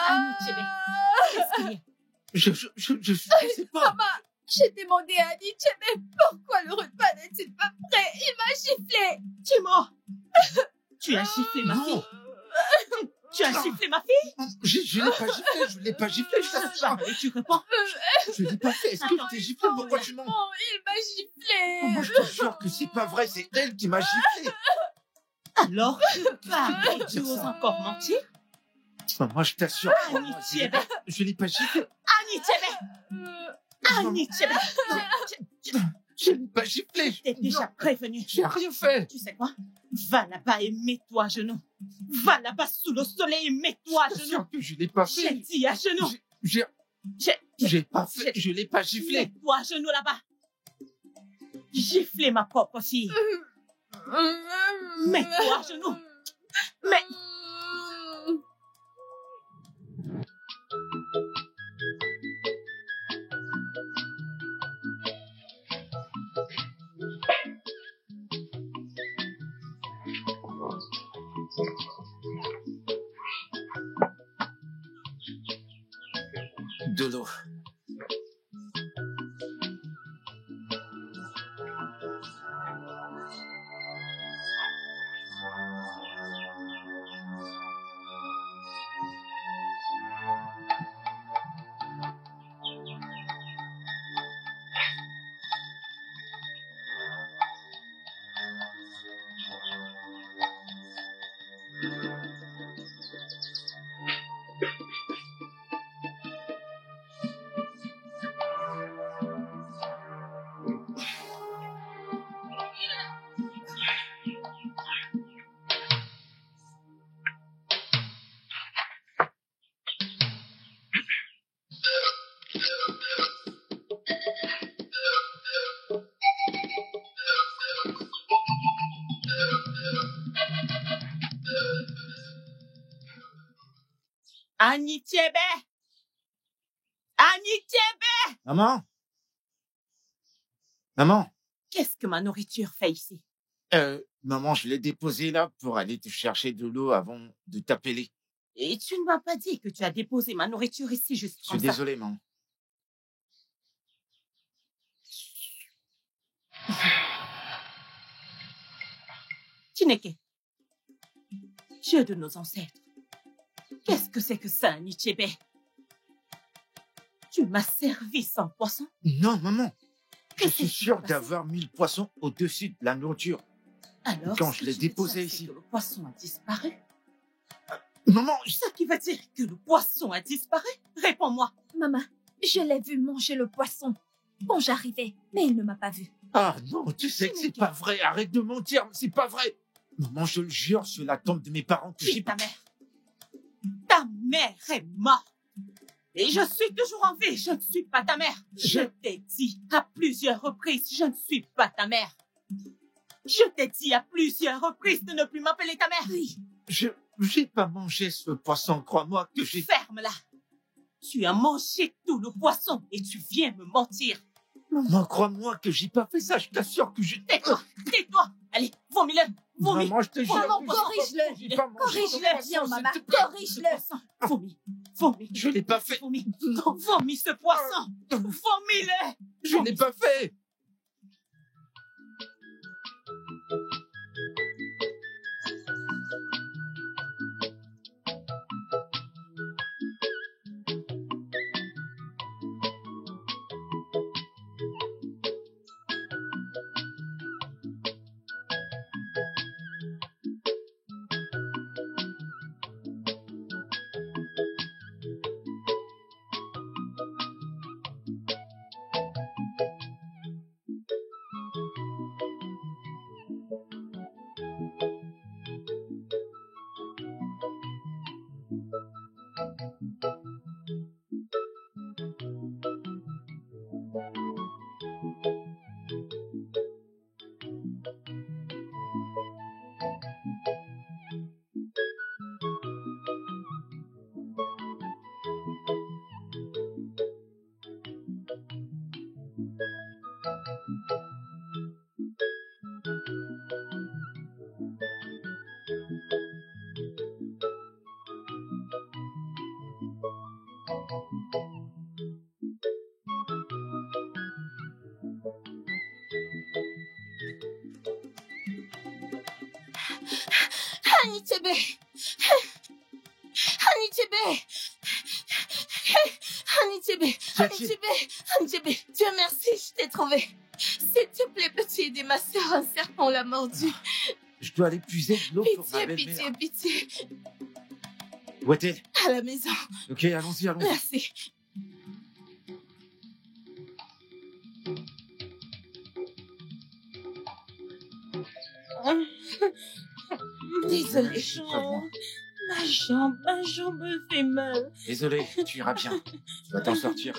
Annie Tchébé, qu'est-ce qu'il y a? Je sais pas. Maman, j'ai demandé à Annie Tchébé pourquoi le repas n'est-il pas prêt. Il m'a giflé. Tu es mort. Tu as giflé ma fille. Tu as giflé ma fille? Je l'ai pas giflé, je t'assure. Et tu réponds? Je l'ai pas fait. Est-ce que je t'ai giflé? Pourquoi tu mens? Non, il m'a giflé. Moi, je te jure que c'est pas vrai, c'est elle qui m'a giflé. Alors, pardon, tu oses encore mentir? Moi, je t'assure. Annie Tchébé. Je l'ai pas giflé. Annie Tchébé. Annie Tchébé. Je l'ai pas giflé. Je t'ai déjà prévenu. J'ai rien fait. Tu sais quoi? Va là-bas et mets-toi à genoux. Va là-bas sous le soleil et mets-toi à Je genoux. t'assure que je l'ai pas J'ai fait. dit à genoux. J'ai pas fait. Je l'ai pas giflé. Mets-toi à genoux là-bas. Gifler ma propre fille. Mets-toi à genoux. Mais... De l'eau. Annie Tchébé. Annie Tchébé. Maman? Maman? Qu'est-ce que ma nourriture fait ici? Maman, je l'ai déposée là pour aller te chercher de l'eau avant de t'appeler. Et tu ne m'as pas dit que tu as déposé ma nourriture ici juste Je comme suis ça. désolé, maman. Chineke, Dieu de nos ancêtres, qu'est-ce que c'est que ça, Annie Tchébé? Tu m'as servi sans poisson? Non, maman. Je Qu'est-ce suis qui s'est sûr passé? d'avoir mis le poisson au-dessus de la nourriture. Alors, Quand ce je l'ai qui veut déposé dire, c'est ici. que le poisson a disparu. Maman, Ça qui veut dire que le poisson a disparu? Réponds-moi. Maman, je l'ai vu manger le poisson quand j'arrivais, mais il ne m'a pas vu. ah non, tu sais que c'est pas vrai. Arrête de mentir, c'est pas vrai. Maman, je le jure sur la tombe de mes parents que Qui j'ai est ta mère? Ta mère est morte. Et je suis toujours en vie. Je ne suis pas ta mère. Je t'ai dit à plusieurs reprises, je ne suis pas ta mère. Je t'ai dit à plusieurs reprises de ne plus m'appeler ta mère. Oui. J'ai pas mangé ce poisson, crois-moi que j'ai... Ferme-la. Tu as mangé tout le poisson et tu viens me mentir. Maman, crois-moi que j'ai pas fait ça, je t'assure que j'ai... Tais-toi, tais-toi. Allez, vomis-le, vomis. Maman, je te jure Maman, que corrige-le. j'ai pas mangé ce Corrige-le, poisson, viens, s'il maman. te plaît. Corrige-le. Vomis, vomis. Je l'ai pas fait. Vomis, Non, vomis ce poisson. Vomis-le. je l'ai pas fait. Anichebe! Anichebe! Anichebe! Anichebe! Dieu merci, je t'ai trouvé. S'il te plaît, peux-tu aider ma sœur? Un serpent l'a mordu. Je dois aller puiser de l'eau pour ma Pitié, belle-mère. pitié, pitié. Où est-elle? À la maison. Ok, allons-y. Merci. Désolée. Ma jambe me fait mal. Désolé, tu iras bien. Tu vas t'en sortir.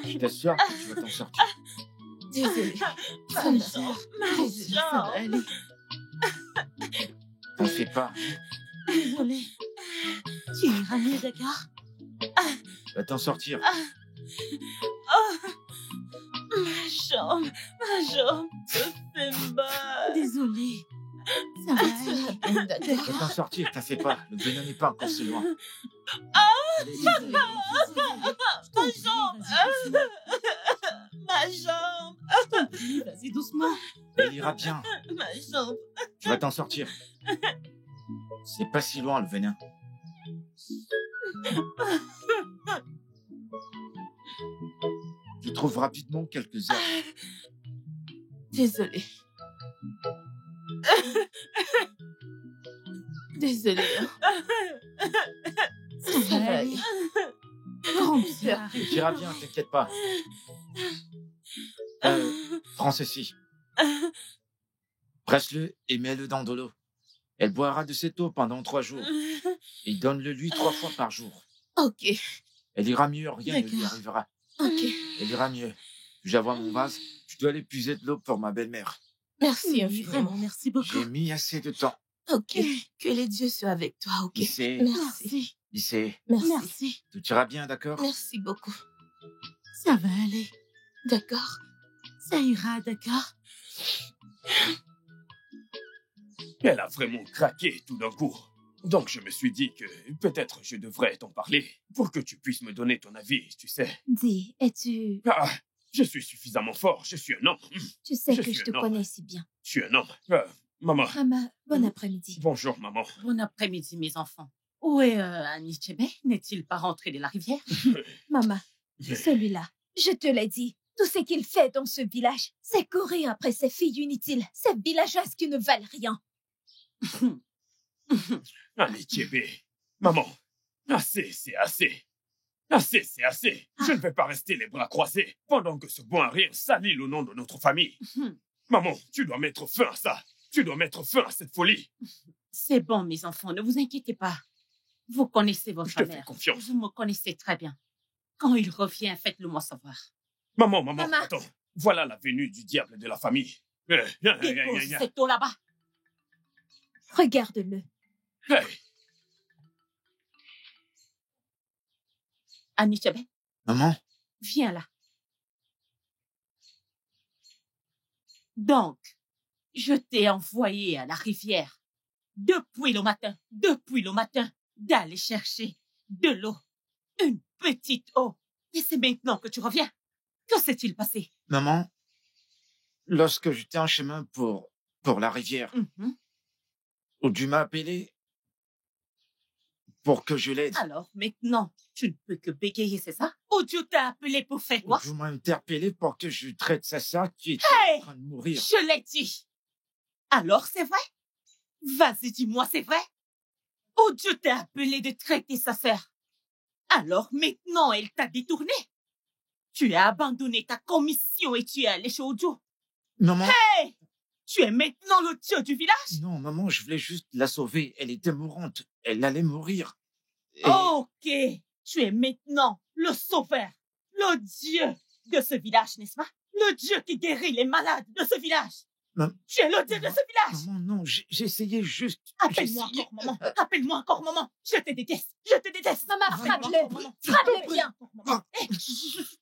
Je t'assure que tu vas t'en sortir. Désolée. Désolée, ça va aller. T'en fais pas. Désolée. Tu iras mieux, d'accord? Tu vas t'en sortir. Ma jambe me fait mal. Désolée. Ça va aller. Tu D'accord. vas t'en sortir, t'en fais pas. Le venin n'est pas encore si loin. Désolée. Ma jambe. Vas-y, doucement. Elle ira bien. Ma jambe. Tu vas t'en sortir. C'est pas si loin, le venin. Tu trouves rapidement quelques herbes. Désolée. Désolée. Ça va aller. Grande sœur. Tu iras bien, t'inquiète pas. Prends ceci. Presse-le et mets-le dans de l'eau. Elle boira de cette eau pendant 3 jours. Et donne-le lui 3 fois par jour. Ok. Elle ira mieux, rien ne lui D'accord. arrivera. Ok. Elle ira mieux. Puis-je avoir mon vase? Je dois aller puiser de l'eau pour ma belle-mère. Merci Oui, infiniment. vraiment, merci beaucoup. J'ai mis assez de temps. Ok. Que les dieux soient avec toi, ok. Il sait, Merci. il sait. Merci. Merci. Tout ira bien, d'accord? Merci beaucoup. Ça va aller. D'accord. Ça ira, d'accord? Elle a vraiment craqué tout d'un coup. Donc je me suis dit que peut-être je devrais t'en parler pour que tu puisses me donner ton avis, tu sais. Dis, es-tu... Ah, je suis suffisamment fort, je suis un homme. Tu sais Je que suis je te un homme. connais si bien. Je suis un homme. Maman, Maman, bon après-midi. bonjour maman. Bon après-midi, mes enfants. Où est Anichebe? N'est-il pas rentré de la rivière? Maman, celui-là, je te l'ai dit, tout ce qu'il fait dans ce village, c'est courir après ces filles inutiles, ces villageoises qui ne valent rien. Allez, Tchébé. Maman, assez, c'est assez. Assez, c'est assez. Je ne vais pas rester les bras croisés pendant que ce bon à rire salit le nom de notre famille. Maman, tu dois mettre fin à ça. Tu dois mettre fin à cette folie. C'est bon, mes enfants, ne vous inquiétez pas. Vous connaissez votre Je te fais mère. confiance. Vous me connaissez très bien. Quand il revient, faites-le moi savoir. Maman, Maman. attends. Voilà la venue du diable de la famille. Dépose cette eau là-bas. Regarde-le. Hey, Anichebe, Maman, viens là. Donc, je t'ai envoyé à la rivière depuis le matin, d'aller chercher de l'eau, une petite eau. Et c'est maintenant que tu reviens. Que s'est-il passé? maman, lorsque j'étais en chemin pour la rivière, Dieu m'a appelé pour que je l'aide. Alors, maintenant, tu ne peux que bégayer, c'est ça? Ou Dieu t'a appelé pour faire quoi? Dieu m'a interpellé pour que je traite sa sœur qui était Hey! en train de mourir. Je l'ai dit. Alors, c'est vrai? Vas-y, dis-moi, c'est vrai? Ou Dieu t'a appelé de traiter sa sœur? Alors, maintenant, elle t'a détourné. Tu as abandonné ta commission et tu es allé chez Odio. Maman, Tu es maintenant le dieu du village? non, maman, je voulais juste la sauver. Elle était mourante. Elle allait mourir. Et- Ok. Tu es maintenant le sauveur, le dieu de ce village, n'est-ce pas? Le dieu qui guérit les malades de ce village. Mam- Tu es le dieu de ce village. Maman, non, j'essayais juste. Appelle-moi j'essayais- encore, maman. Appelle-moi encore, maman. Je te déteste. Je te déteste. Maman, Appelle-moi frappe-le. encore, maman. Frappe-le bien. Maman.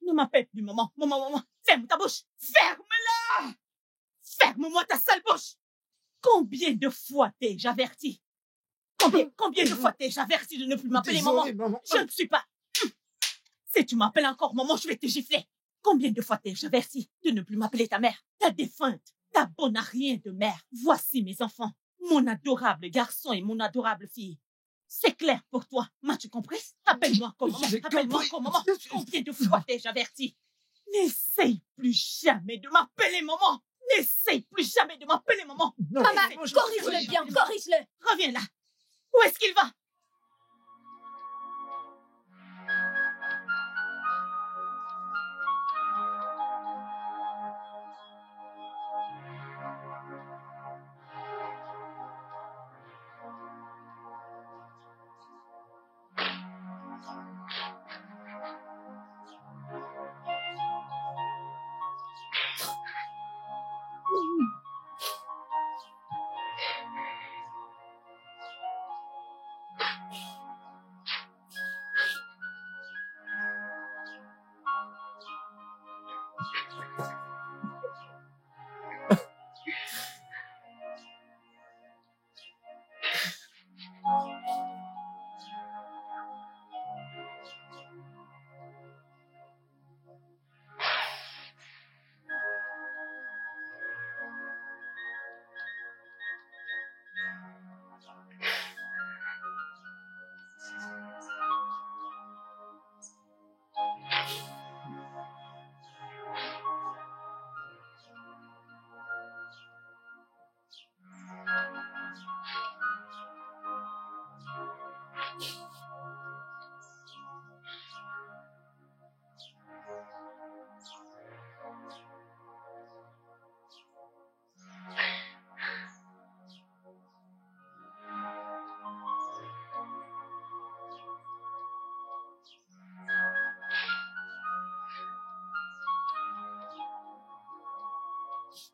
Ne m'appelle plus, maman. Maman. Ferme ta bouche. Ferme-la. Ferme-moi ta sale bouche. Combien de fois t'ai-je averti? Combien de fois t'ai-je averti de ne plus m'appeler maman? Désolé, maman. Je ne suis pas. Si tu m'appelles encore maman, je vais te gifler. Combien de fois t'ai-je averti de ne plus m'appeler ta mère, ta défunte, ta bonne à rien de mère? Voici mes enfants. Mon adorable garçon et mon adorable fille. C'est clair pour toi. M'as-tu compris? Appelle-moi encore maman. Appelle-moi encore maman. Combien de fois t'ai-je averti? N'essaye plus jamais de m'appeler maman. N'essaye plus jamais de m'appeler maman. Maman, corrige-le bien, corrige-le. Reviens là. Où est-ce qu'il va?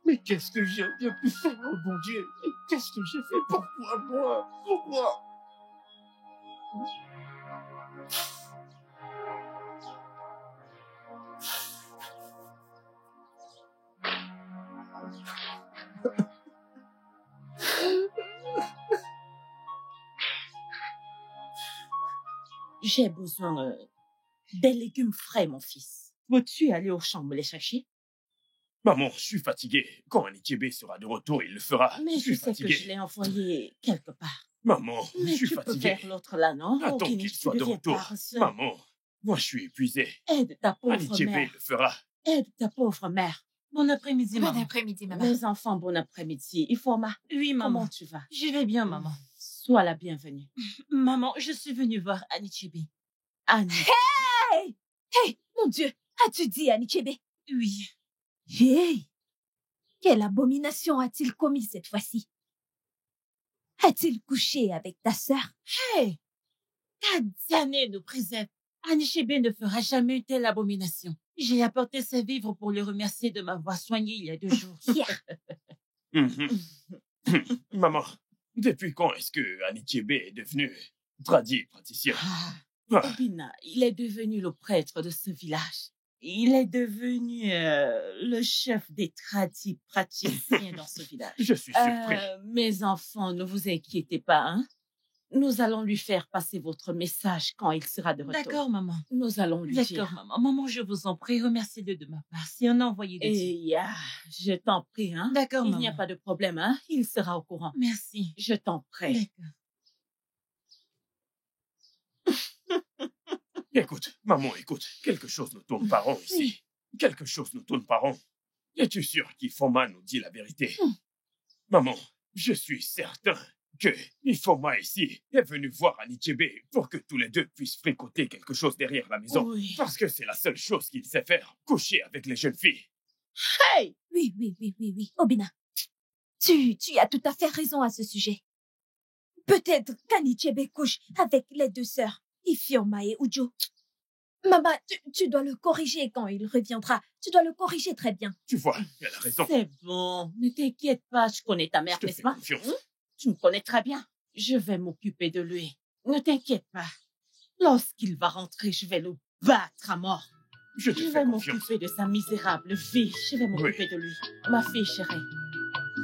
Mais qu'est-ce que j'ai bien pu faire, oh bon Dieu? Qu'est-ce que j'ai fait? Pourquoi moi? Pourquoi? J'ai besoin des légumes frais, mon fils. Peux-tu aller au champ me les chercher? Maman, je suis fatigué. Quand Anichebe sera de retour, il le fera. Mais je suis sais fatigué. que je l'ai envoyé quelque part. Maman, Mais je suis tu peux fatigué. faire l'autre là, non? Attends Okini, qu'il tu soit de deviens retour. paresseux. Maman, moi je suis épuisé. Aide ta pauvre Anichebe mère. le fera. Aide ta pauvre mère. Bon après-midi, maman. Bon après-midi, maman. Mes enfants, bon après-midi. Ifoma, Oui, maman. comment tu vas? Je vais bien, maman. Sois la bienvenue. Maman, je suis venue voir Anichebe. Annie. Hey! Hey! Mon Dieu! As-tu dit Anichebe? Oui. Hey! Quelle abomination a-t-il commis cette fois-ci? A-t-il couché avec ta sœur? Hey! Kadiane nous préserve. Anichebe ne fera jamais une telle abomination. J'ai apporté ses vivres pour le remercier de m'avoir soigné il y a 2 jours. Maman, depuis quand est-ce que Anichebe est devenu praticien? Obina, il est devenu le prêtre de ce village. Il est devenu le chef des praticiens dans ce village. Je suis surpris. Mes enfants, ne vous inquiétez pas, hein? Nous allons lui faire passer votre message quand il sera de retour. D'accord, maman. Nous allons lui dire. D'accord, maman. Maman, je vous en prie, remerciez-le de ma part. Si on a envoyé des Et je t'en prie, hein? D'accord, Il maman. n'y a pas de problème, hein? Il sera au courant. Merci. Je t'en prie. D'accord. Écoute, maman, écoute. Quelque chose nous tourne pas rond ici. Quelque chose nous tourne pas rond. Es-tu sûr qu'Ifoma nous dit la vérité? Maman, je suis certain que Ifoma ici est venu voir Anichebe pour que tous les deux puissent fricoter quelque chose derrière la maison. Oui. Parce que c'est la seule chose qu'il sait faire, coucher avec les jeunes filles. Hey! Oui. Obina, tu as tout à fait raison à ce sujet. Peut-être qu'Anichebe couche avec les 2 sœurs, Ifioma et Ujo. Maman, tu dois le corriger quand il reviendra. Tu dois le corriger très bien. Tu vois, elle a raison. C'est bon. Ne t'inquiète pas, je connais ta mère, Je te n'est-ce fais pas? confiance. Tu me connais très bien. Je vais m'occuper de lui. Ne t'inquiète pas. Lorsqu'il va rentrer, je vais le battre à mort. Je te Je fais vais confiance. m'occuper de sa misérable vie. Je vais m'occuper de lui. Ma fille chérie,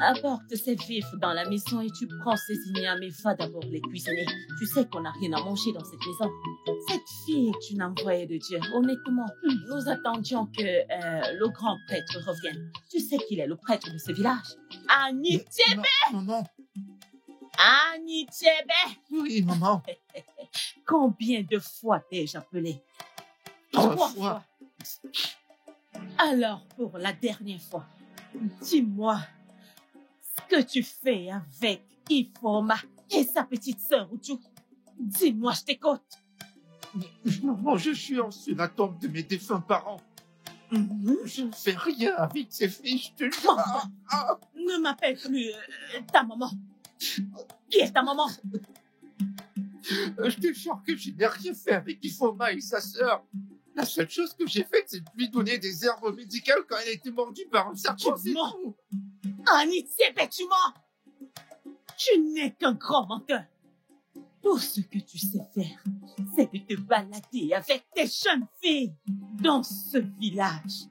apporte ces vifs dans la maison et tu prends ces ignames et va d'abord les cuisiner. Tu sais qu'on n'a rien à manger dans cette maison. Cette fille est une envoyée de Dieu. Honnêtement, nous attendions que le grand prêtre revienne. Tu sais qu'il est le prêtre de ce village. Anichebe! Maman, Annie Tchébé! Oui, maman. Combien de fois t'ai-je appelé? 3 fois. Alors, pour la dernière fois, dis-moi ce que tu fais avec Ifoma et sa petite sœur Uju. Dis-moi, je t'écoute. Maman, je suis sur la tombe de mes défunts parents. Je ne fais rien avec ces filles, je te jure. Maman, ne m'appelle plus ta maman. Qui est ta maman? Je te jure que je n'ai rien fait avec Ifoma et sa sœur. La seule chose que j'ai faite, c'est de lui donner des herbes médicales quand elle a été mordue par un serpent. Tu mens. Annie Tchébé, tu mens. Tu n'es qu'un grand menteur. Tout ce que tu sais faire, c'est de te balader avec tes jeunes filles dans ce village.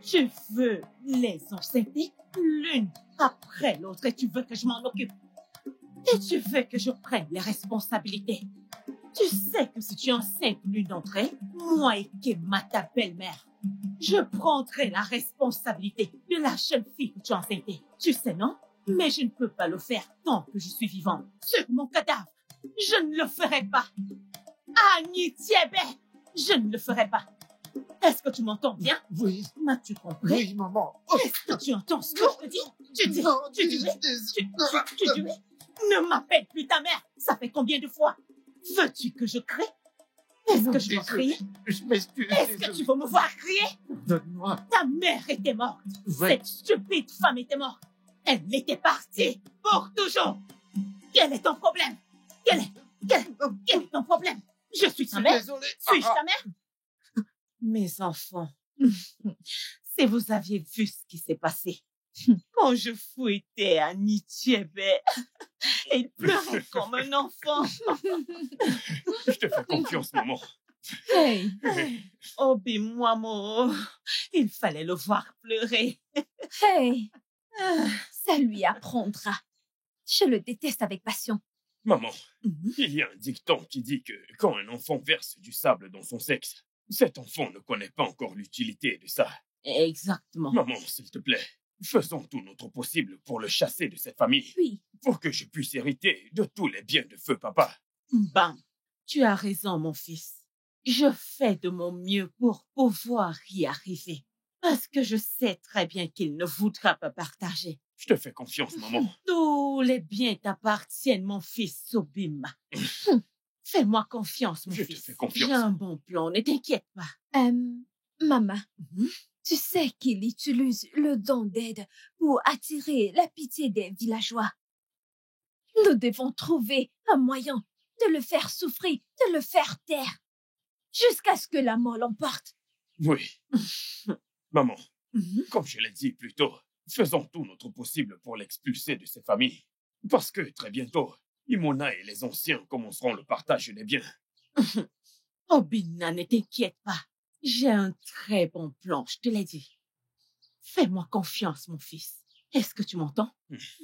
Tu veux les enceinter l'une après l'autre et tu veux que je m'en occupe. Et tu veux que je prenne les responsabilités. Tu sais que si tu enceintes l'une d'entre elles, moi et Kema, ta belle-mère, je prendrai la responsabilité de la jeune fille que tu as enceintée. Tu sais, non? Mais je ne peux pas le faire tant que je suis vivant. Sur mon cadavre, je ne le ferai pas. Annie Tchébé, je ne le ferai pas. Est-ce que tu m'entends bien? Oui. M'as-tu compris? Oui, maman. Est-ce que tu entends ce que je te dis? Tu dis ne m'appelle plus ta mère. Ça fait combien de fois? Veux-tu que je crie? Est-ce que je dois crier? Je m'excuse. Est-ce que tu veux me voir crier? Donne-moi. Ta mère était morte. Ouais. Cette stupide femme était morte. Elle était partie pour toujours. Quel est ton problème? Quel est ton problème? Je suis ta mère. Désolé. Suis-je ta mère? Mes enfants, si vous aviez vu ce qui s'est passé, quand je fouettais Annie Tchébé, il pleurait comme un enfant. Je te fais confiance, maman. Hey, Obi-moi, il fallait le voir pleurer. hey, ça lui apprendra. Je le déteste avec passion. Maman, il y a un dicton qui dit que quand un enfant verse du sable dans son sexe, cet enfant ne connaît pas encore l'utilité de ça. Exactement. Maman, s'il te plaît, faisons tout notre possible pour le chasser de cette famille, Oui, pour que je puisse hériter de tous les biens de feu papa. Bam, tu as raison, mon fils. Je fais de mon mieux pour pouvoir y arriver. Parce que je sais très bien qu'il ne voudra pas partager. Je te fais confiance, maman. Tous les biens t'appartiennent, mon fils Obima. Fais-moi confiance, mon Je te fils. fais confiance. J'ai un bon plan, ne t'inquiète pas. maman, tu sais qu'il utilise le don d'aide pour attirer la pitié des villageois. Nous devons trouver un moyen de le faire souffrir, de le faire taire, jusqu'à ce que la mort l'emporte. Oui. Maman, comme je l'ai dit plus tôt, faisons tout notre possible pour l'expulser de cette famille. Parce que très bientôt, Imona et les anciens commenceront le partage des biens. Obina, ne t'inquiète pas. J'ai un très bon plan, je te l'ai dit. Fais-moi confiance, mon fils. Est-ce que tu m'entends?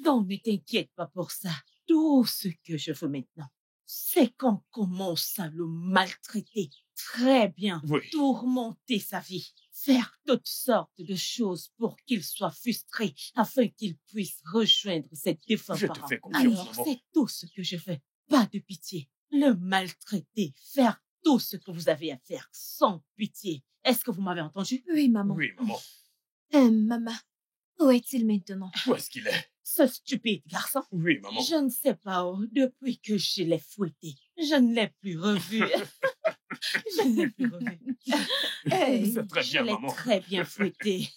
Donc, ne t'inquiète pas pour ça. Tout ce que je veux maintenant, c'est qu'on commence à le maltraiter très bien, Oui. tourmenter sa vie, faire toutes sortes de choses pour qu'il soit frustré afin qu'il puisse rejoindre ses défunts Je te parents. fais confiance, Alors, maman. c'est tout ce que je veux. Pas de pitié. Le maltraiter, faire tout ce que vous avez à faire sans pitié. Est-ce que vous m'avez entendu? Oui, maman. Oui, maman. Maman, où est-il maintenant? Où est-ce qu'il est? Ce stupide garçon. Oui, maman. Je ne sais pas où, depuis que je l'ai fouetté. Je ne l'ai plus revu. Je ne l'ai plus revu. Hey, C'est très bien, Je l'ai maman. très bien fouetté.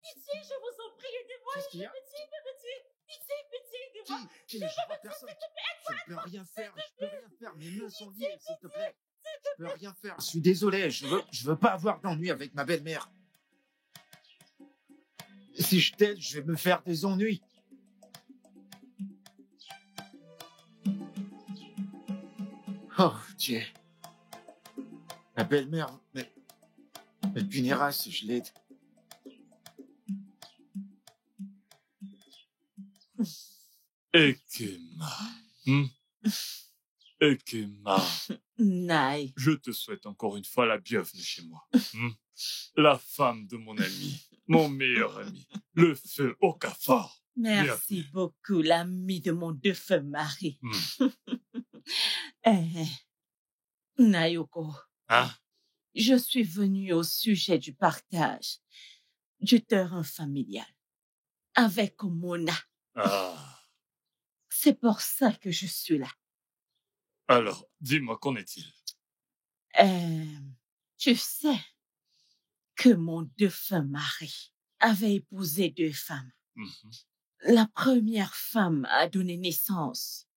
Pitié, je vous en prie, aidez-moi. Qu'est-ce qu'il y a? Pitié, aidez-moi. Qui? Je vois personne. Je ne peux rien faire. Je peux rien faire. Mes mains sont liées, s'il te plaît. Je peux rien faire. Je suis désolé. Je veux pas avoir d'ennui avec ma belle-mère. Si je t'aide, je vais me faire des ennuis. Oh, Dieu. La belle-mère me punira si je l'aide. Ekema. Ekema. Nai. Je te souhaite encore une fois la bienvenue chez moi. La femme de mon ami, mon meilleur ami, le feu au cafard. Merci beaucoup, l'ami de mon défunt mari. Nayoko. Hein? Je suis venue au sujet du partage du terrain familial avec Mona. Ah. C'est pour ça que je suis là. Alors, dis-moi, qu'en est-il? Tu sais que mon défunt mari avait épousé 2 femmes. La première femme a donné naissance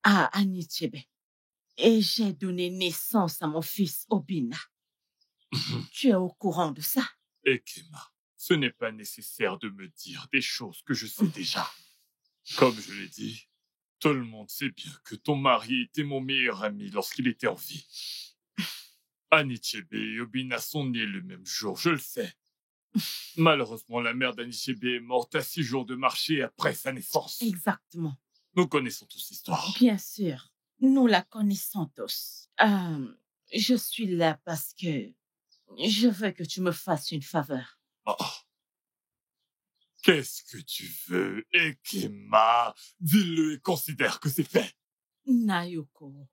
à Anichebe et j'ai donné naissance à mon fils Obina. Tu es au courant de ça? Ekema, ce n'est pas nécessaire de me dire des choses que je sais déjà. Comme je l'ai dit, tout le monde sait bien que ton mari était mon meilleur ami lorsqu'il était en vie. Anichebe et Obina sont nés le même jour, je le sais. Malheureusement, la mère d'Anichebe est morte à 6 jours de marché après sa naissance. Exactement. Nous connaissons tous l'histoire. Bien sûr, nous la connaissons tous. Je suis là parce que je veux que tu me fasses une faveur. Oh. Qu'est-ce que tu veux, Ekema? Dis-le et considère que c'est fait. Nayoko,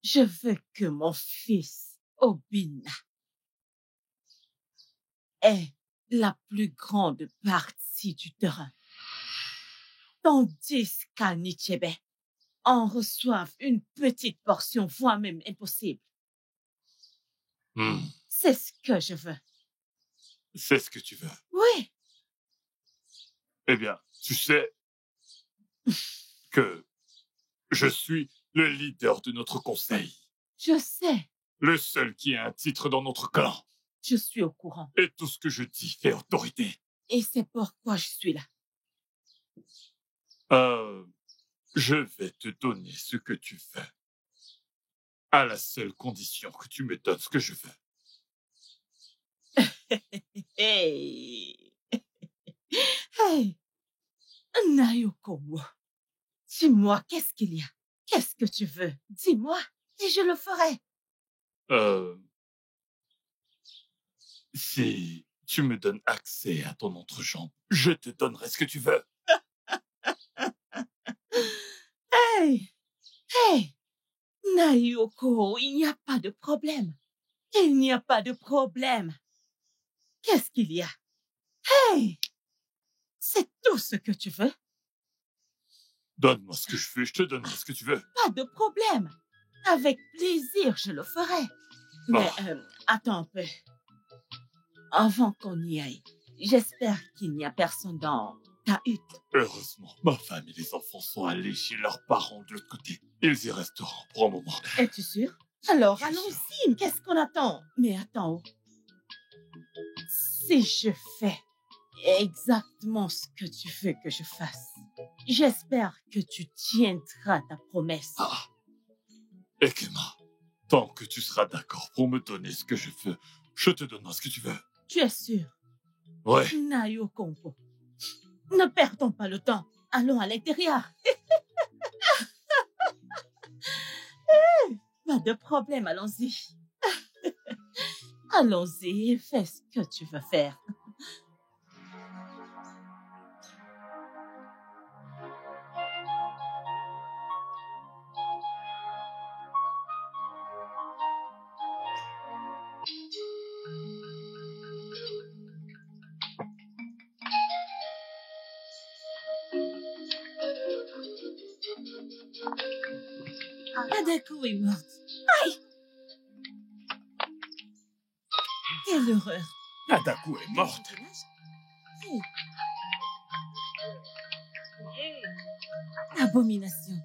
je veux que mon fils Obina ait la plus grande partie du terrain, tandis qu'Anichebe en reçoive une petite portion, voire même impossible. C'est ce que je veux. C'est ce que tu veux. Oui. Eh bien, tu sais que je suis le leader de notre conseil. Je sais. Le seul qui a un titre dans notre clan. Je suis au courant. Et tout ce que je dis fait autorité. Et c'est pourquoi je suis là. Je vais te donner ce que tu veux. À la seule condition que tu me donnes ce que je veux. Hey. Hey. Nayoko, dis-moi, qu'est-ce qu'il y a? Qu'est-ce que tu veux? Dis-moi, et je le ferai. Si tu me donnes accès à ton entrejambe, je te donnerai ce que tu veux. Hey! Hey! Nayoko, il n'y a pas de problème. Il n'y a pas de problème. Qu'est-ce qu'il y a? Hey! C'est tout ce que tu veux? Donne-moi ce que je veux, je te donnerai ce que tu veux. Pas de problème. Avec plaisir, je le ferai. Mais attends un peu. Avant qu'on y aille, j'espère qu'il n'y a personne dans ta hutte. Heureusement, ma femme et les enfants sont allés chez leurs parents de l'autre côté. Ils y resteront pour un moment. Es-tu sûr? Alors, allons-y. Qu'est-ce qu'on attend? Mais attends. Si je fais exactement ce que tu veux que je fasse, j'espère que tu tiendras ta promesse. Ekema, tant que tu seras d'accord pour me donner ce que je veux, je te donnerai ce que tu veux. Tu es sûr? Ouais. Nayoko, ne perdons pas le temps. Allons à l'intérieur. Pas de problème, allons-y. Allons-y et fais ce que tu veux faire. Adako est morte. Aïe! Quelle horreur! Adaku est morte. Abomination.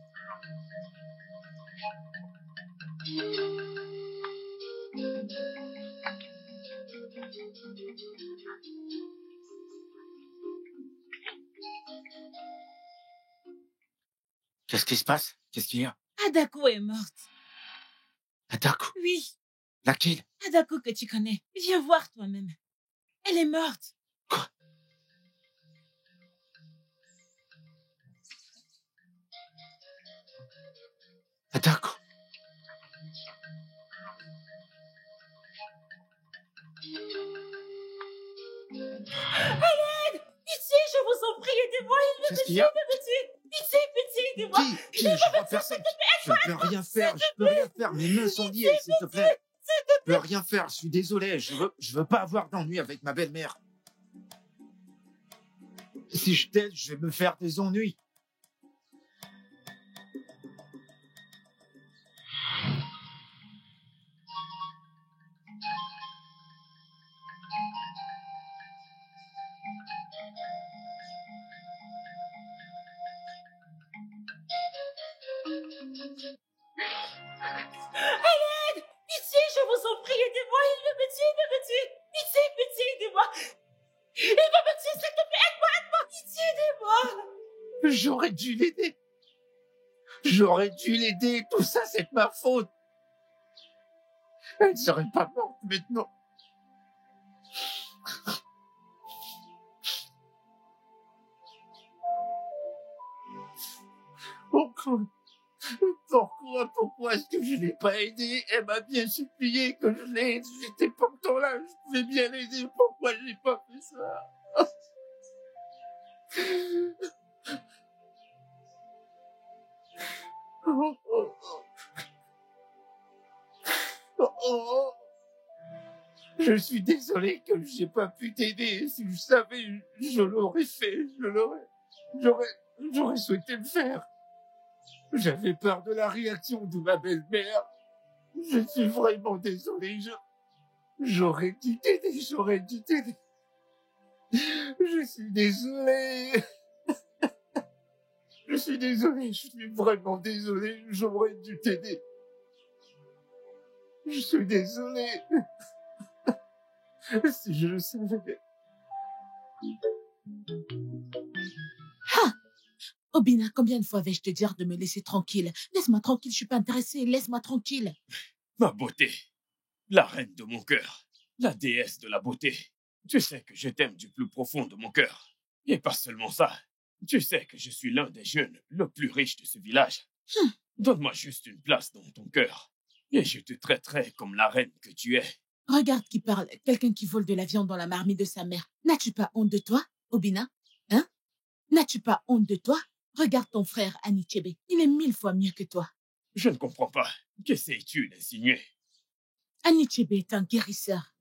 Qu'est-ce qui se passe? Qu'est-ce qu'il y a? Adako est morte. Adako? Oui, Laquelle? Adako que tu connais. Viens voir toi-même. Elle est morte. Quoi? Adako? Pitié, je vous en prie, aidez-moi, il Qu'est-ce qu'il y a? me tue. Pitié, aidez-moi. Qui? Je vois personne. Je peux rien faire, je peux rien faire. Mes mains sont liées, s'il te plaît. Je peux rien faire, je suis désolé. Je veux pas avoir d'ennui avec ma belle-mère. Si je t'aide, je vais me faire des ennuis. Pitié, je vous en prie, aidez-moi, il me tue. Pitié, aidez-moi. Il va me tuer, s'il te plaît, aide-moi. Pitié, aidez-moi. J'aurais dû l'aider. J'aurais dû l'aider. Tout ça, c'est de ma faute. Elle ne serait pas morte maintenant. Pourquoi est-ce que je l'ai pas aidé? Elle m'a bien supplié que je l'aide. J'étais pourtant là, je pouvais bien l'aider. Pourquoi je n'ai pas fait ça? Oh. Je suis désolé que j'ai pas pu t'aider. Si je savais, je l'aurais fait. J'aurais souhaité le faire. J'avais peur de la réaction de ma belle-mère. Je suis vraiment désolé. J'aurais dû t'aider. Je suis désolé. Je suis vraiment désolé. J'aurais dû t'aider. Je suis désolé. Si je le savais. Obina, combien de fois vais-je te dire de me laisser tranquille? Laisse-moi tranquille, je suis pas intéressée. Laisse-moi tranquille. Ma beauté, la reine de mon cœur, la déesse de la beauté. Tu sais que je t'aime du plus profond de mon cœur. Et pas seulement ça. Tu sais que je suis l'un des jeunes le plus riche de ce village. Donne-moi juste une place dans ton cœur. Et je te traiterai comme la reine que tu es. Regarde qui parle, quelqu'un qui vole de la viande dans la marmite de sa mère. N'as-tu pas honte de toi, Obina? Hein? N'as-tu pas honte de toi? Regarde ton frère Anichebe, il est 1000 fois mieux que toi. Je ne comprends pas. Qu'essayes-tu d'insinuer? Anichebe est un guérisseur.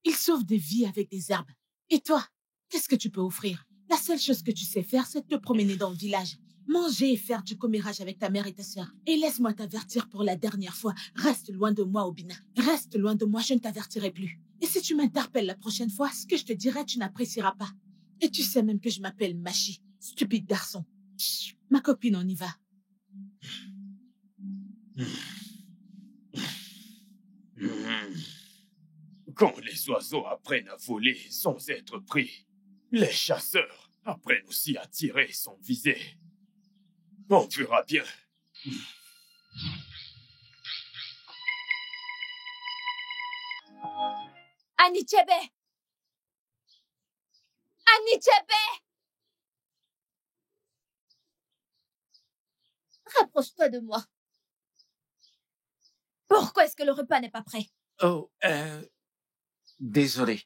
Il sauve des vies avec des herbes. Et toi, qu'est-ce que tu peux offrir? La seule chose que tu sais faire, c'est te promener dans le village. Manger et faire du commérage avec ta mère et ta sœur. Et laisse-moi t'avertir pour la dernière fois. Reste loin de moi, Obina. Reste loin de moi, je ne t'avertirai plus. Et si tu m'interpelles la prochaine fois, ce que je te dirai, tu n'apprécieras pas. Et tu sais même que je m'appelle Machi. Stupide garçon. Ma copine, on y va. Quand les oiseaux apprennent à voler sans être pris, les chasseurs apprennent aussi à tirer sans viser. On verra bien. Anichebe! Anichebe! Rapproche-toi de moi. Pourquoi est-ce que le repas n'est pas prêt? Oh, désolé.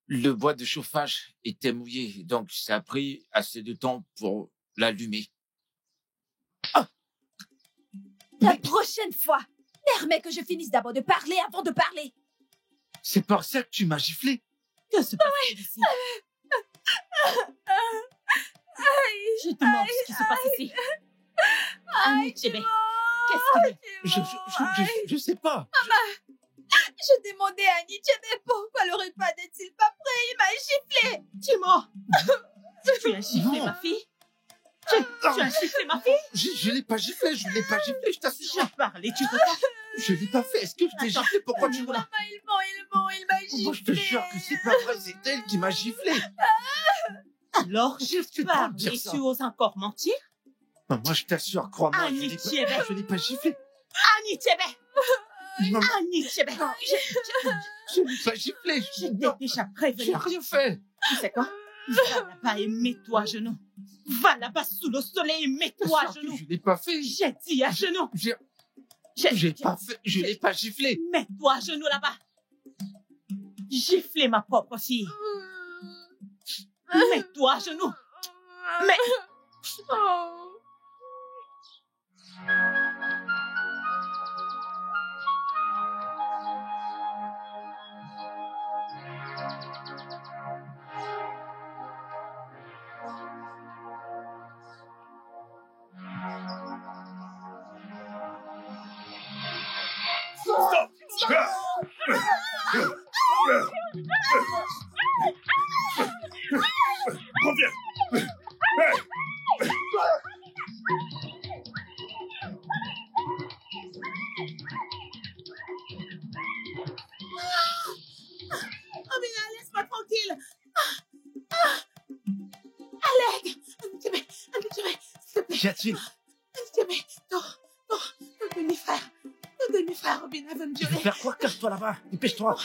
Le bois de chauffage était mouillé, donc ça a pris assez de temps pour l'allumer. La prochaine fois, permets que je finisse d'abord de parler avant de parler. C'est par ça que tu m'as giflé? Que se passe ici? Je te demande ce qui se passe ici. Anichebe, qu'est-ce qu'il est? Je sais pas. Je demandais à Anichebe pourquoi le repas n'est-il pas prêt. Il m'a giflé. Timo, tu as giflé Non. ma fille? Tu as giflé ma fille? Je l'ai pas giflé, je t'assure. Je parle et tu veux pas? Je l'ai pas fait. Est-ce que je t'ai Attends. giflé? Pourquoi tu me Maman, il ment, il m'a giflé. Moi, je te jure que c'est pas vrai, c'est elle qui m'a giflé. Alors, je Qu'est-ce que tu parle peux dire et ça? tu oses encore mentir? Maman, je t'assure, crois-moi, je l'ai pas giflé. Anichebe! Maman, Anichebe! je l'ai pas giflé. Je t'ai déjà prévenu. J'ai rien fait. Tu sais quoi? Va là-bas et mets-toi à genoux. Va là-bas sous le soleil et mets-toi à genoux. Je l'ai pas fait. J'ai dit à genoux. J'ai pas fait. Je l'ai pas giflé. Mets-toi à genoux là-bas. Gifler ma propre fille. Mets-toi à genoux. Mais... Reviens! Hey! Obina, laisse-moi tranquille. Alec! Anichebe, s'il te plaît. Qu'y a-t-il? Anichebe, ton demi-frère. Ton demi-frère, Obina, veut me Tu veux violer. faire quoi? Cache-toi là-bas. Dépêche-toi.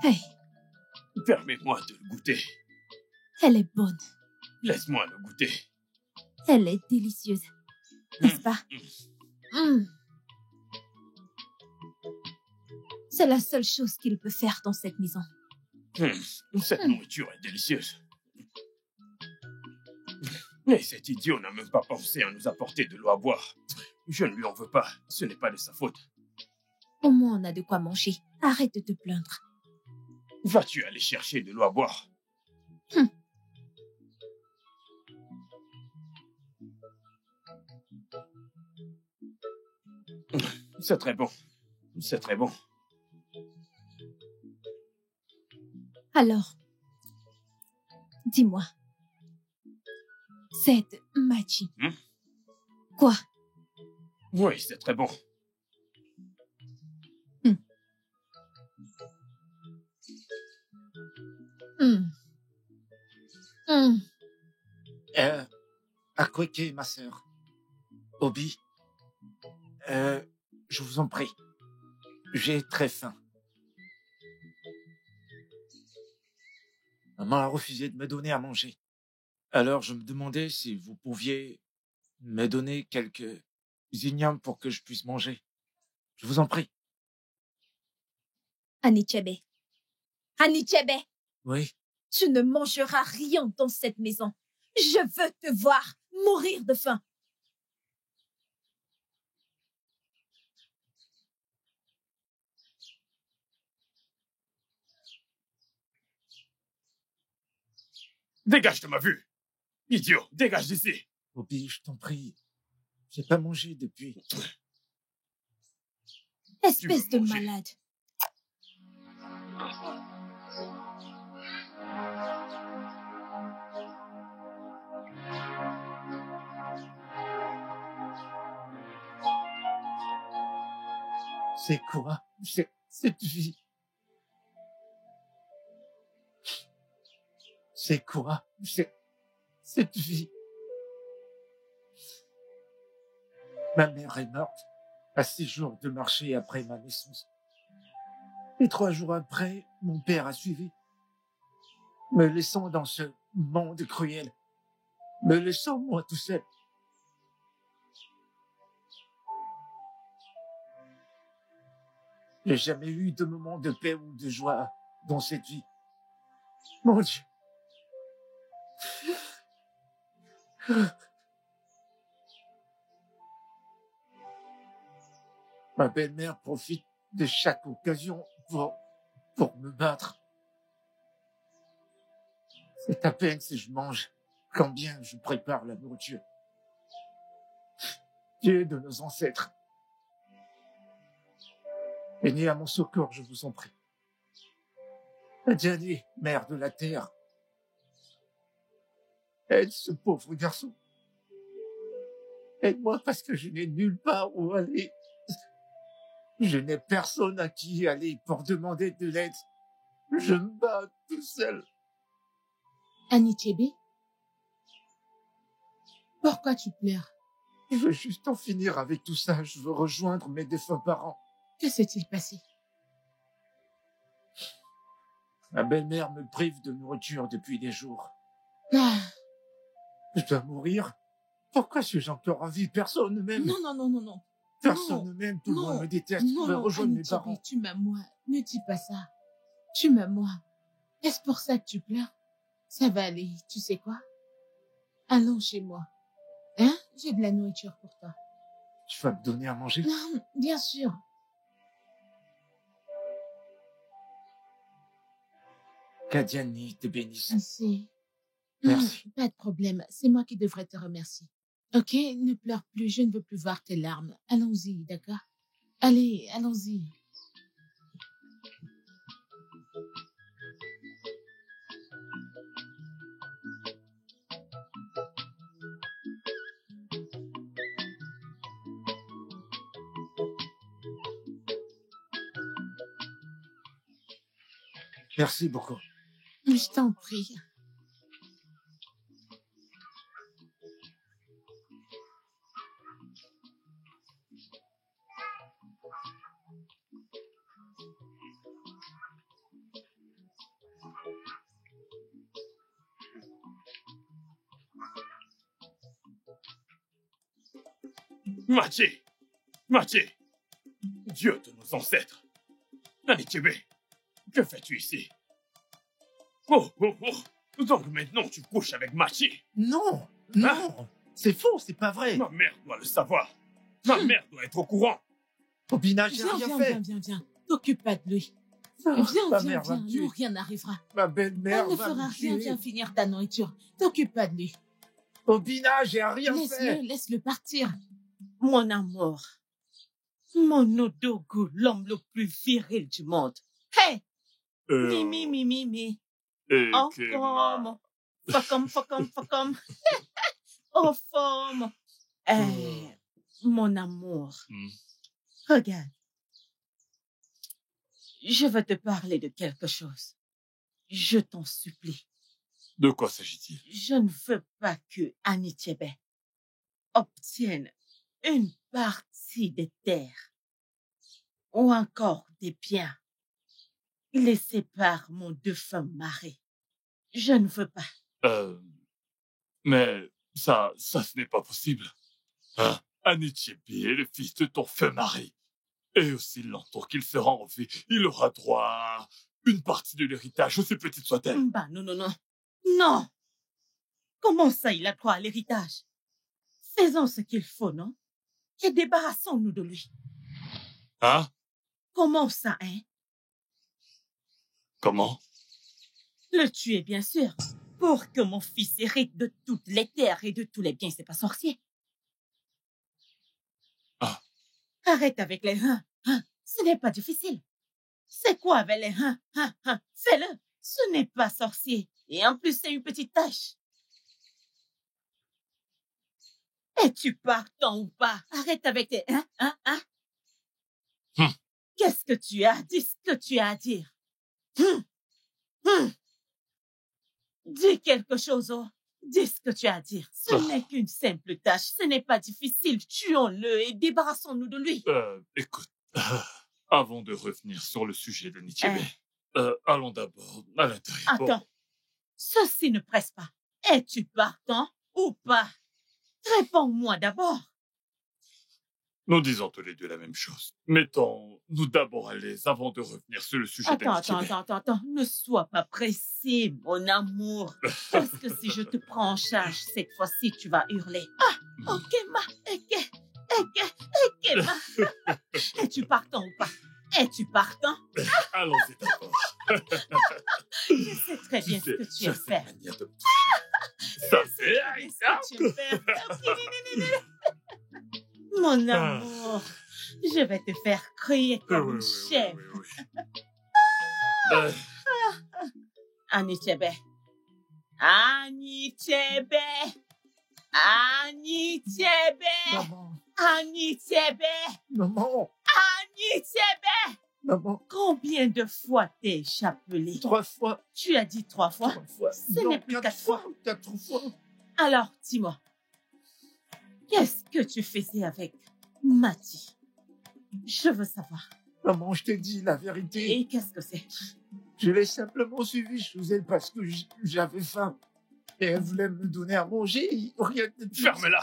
Hey, Permets-moi de le goûter. elle est bonne. Laisse-moi le goûter. Elle est délicieuse. N'est-ce pas? C'est la seule chose qu'il peut faire dans cette maison. Cette nourriture est délicieuse. Mais cet idiot n'a même pas pensé à nous apporter de l'eau à boire. Je ne lui en veux pas. Ce n'est pas de sa faute. Au moins, on a de quoi manger. Arrête de te plaindre. Vas-tu aller chercher de l'eau à boire? C'est très bon. C'est très bon. Alors, dis-moi, cette Machi, quoi? Oui, c'est très bon. Akweke, ma sœur. Obi. Je vous en prie. J'ai très faim. Maman a refusé de me donner à manger. Alors je me demandais si vous pouviez me donner quelques ignames pour que je puisse manger. Je vous en prie. Anichebe. Anichebe, Oui. tu ne mangeras rien dans cette maison. Je veux te voir mourir de faim. Dégage de ma vue! Idiot, dégage d'ici! Obi, je t'en prie. J'ai pas mangé depuis. Espèce de manger. malade. C'est quoi? Cette vie? C'est quoi? Cette vie? Ma mère est morte à 6 jours de marché après ma naissance. Et 3 jours après, mon père a suivi, me laissant dans ce monde cruel, me laissant moi tout seul. J'ai jamais eu de moment de paix ou de joie dans cette vie. Mon Dieu. Ma belle-mère profite de chaque occasion pour me battre. C'est à peine si je mange, quand bien je prépare la nourriture. Dieu de nos ancêtres, venez à mon secours, je vous en prie. Adjani, mère de la terre, aide ce pauvre garçon. Aide-moi parce que je n'ai nulle part où aller. Je n'ai personne à qui aller pour demander de l'aide. Je me bats tout seul. Anichebe, pourquoi tu pleures? Je veux juste en finir avec tout ça. Je veux rejoindre mes défunts parents. Que s'est-il passé? Ma belle-mère me prive de nourriture depuis des jours. Ah, Je dois mourir. Pourquoi suis-je encore en vie? Personne ne m'aime. non. Personne ne m'aime. Tout le monde me déteste. Je veux rejoindre mes Anichebe, parents. tu m'aimes moi. Ne dis pas ça. Tu m'aimes moi. Est-ce pour ça que tu pleures? Ça va aller, tu sais quoi? Allons chez moi. Hein? J'ai de la nourriture pour toi. Tu vas me donner à manger? Non, bien sûr. Qu'Adjani te bénisse. Merci. Merci. Pas de problème, c'est moi qui devrais te remercier. Ok, ne pleure plus, je ne veux plus voir tes larmes. Allons-y, d'accord? Allez, allons-y. Merci beaucoup. Je t'en prie. Machi! Machi! Dieu de nos ancêtres! Anichebe, que fais-tu ici? Oh! Donc maintenant tu couches avec Machi? Non, Hein? c'est faux, c'est pas vrai. Ma mère doit le savoir. Ma mère doit être au courant. Obina, j'ai rien fait. Viens. T'occupe pas de lui. Ma Viens, mère va me tuer. non, rien n'arrivera. Ma belle-mère Elle ne va fera me rien, tuer. viens finir ta nourriture. T'occupe pas de lui. Obina, j'ai rien fait. Laisse-le partir. Mon amour, mon Odogu, l'homme le plus viril du monde. Hey! Mi. En forme. Fuck-om. En forme. Mon amour. Regarde. Je veux te parler de quelque chose. Je t'en supplie. De quoi s'agit-il? Je ne veux pas que Anichebe obtienne une partie des terres ou encore des biens laissés par mon défunt mari. Je ne veux pas. Mais ça ce n'est pas possible. Hein? Anichebe est le fils de ton feu mari. Et aussi longtemps qu'il sera en vie, il aura droit à une partie de l'héritage, aussi petite soit-elle. Bah non. Non! Comment ça, il a droit à l'héritage? Faisons ce qu'il faut, non? Et débarrassons-nous de lui. Hein? Comment ça, hein? Comment? Le tuer, bien sûr. Pour que mon fils hérite de toutes les terres et de tous les biens, c'est pas sorcier. Ah. Arrête avec les hein. Ce n'est pas difficile. C'est quoi avec les hein? Fais-le. Ce n'est pas sorcier. Et en plus, c'est une petite tâche. Es-tu partant ou pas? Arrête avec tes hein? Qu'est-ce que tu as? Dis ce que tu as à dire. Dis quelque chose, oh. Dis ce que tu as à dire. Ce n'est qu'une simple tâche. Ce n'est pas difficile. Tuons-le et débarrassons-nous de lui. Écoute, avant de revenir sur le sujet de Nichebe, allons d'abord à l'intérieur. Attends. Ceci ne presse pas. Es-tu partant ou pas? Réponds-moi d'abord. Nous disons tous les deux la même chose. Mettons-nous d'abord à l'aise avant de revenir sur le sujet de Nichebe. Attends. Ne sois pas pressé, mon amour. Parce que si je te prends en charge, cette fois-ci, tu vas hurler. Ah, ok, ma. Es-tu partant ou pas? Es-tu partant? Allons-y d'abord. Je sais très bien ce que tu aimes faire. Ça fait ce que tu aimes faire. Mon amour, je vais te faire crier comme une chèvre. Anichebe. Anichebe. Anichebe. Maman, Anichebe. maman, Anichebe. maman, Combien de fois t'ai-je appelé? 3 fois, Tu as dit 3 fois? 3 fois. Ce Non, n'est plus 4 fois. 4 fois. Alors, dis-moi, qu'est-ce que tu faisais avec Mati? Je veux savoir. Maman, je t'ai dit la vérité. Et qu'est-ce que c'est? Je l'ai simplement suivi chez elle parce que j'avais faim. Et elle voulait me donner à manger. Rien de plus. Ferme-la.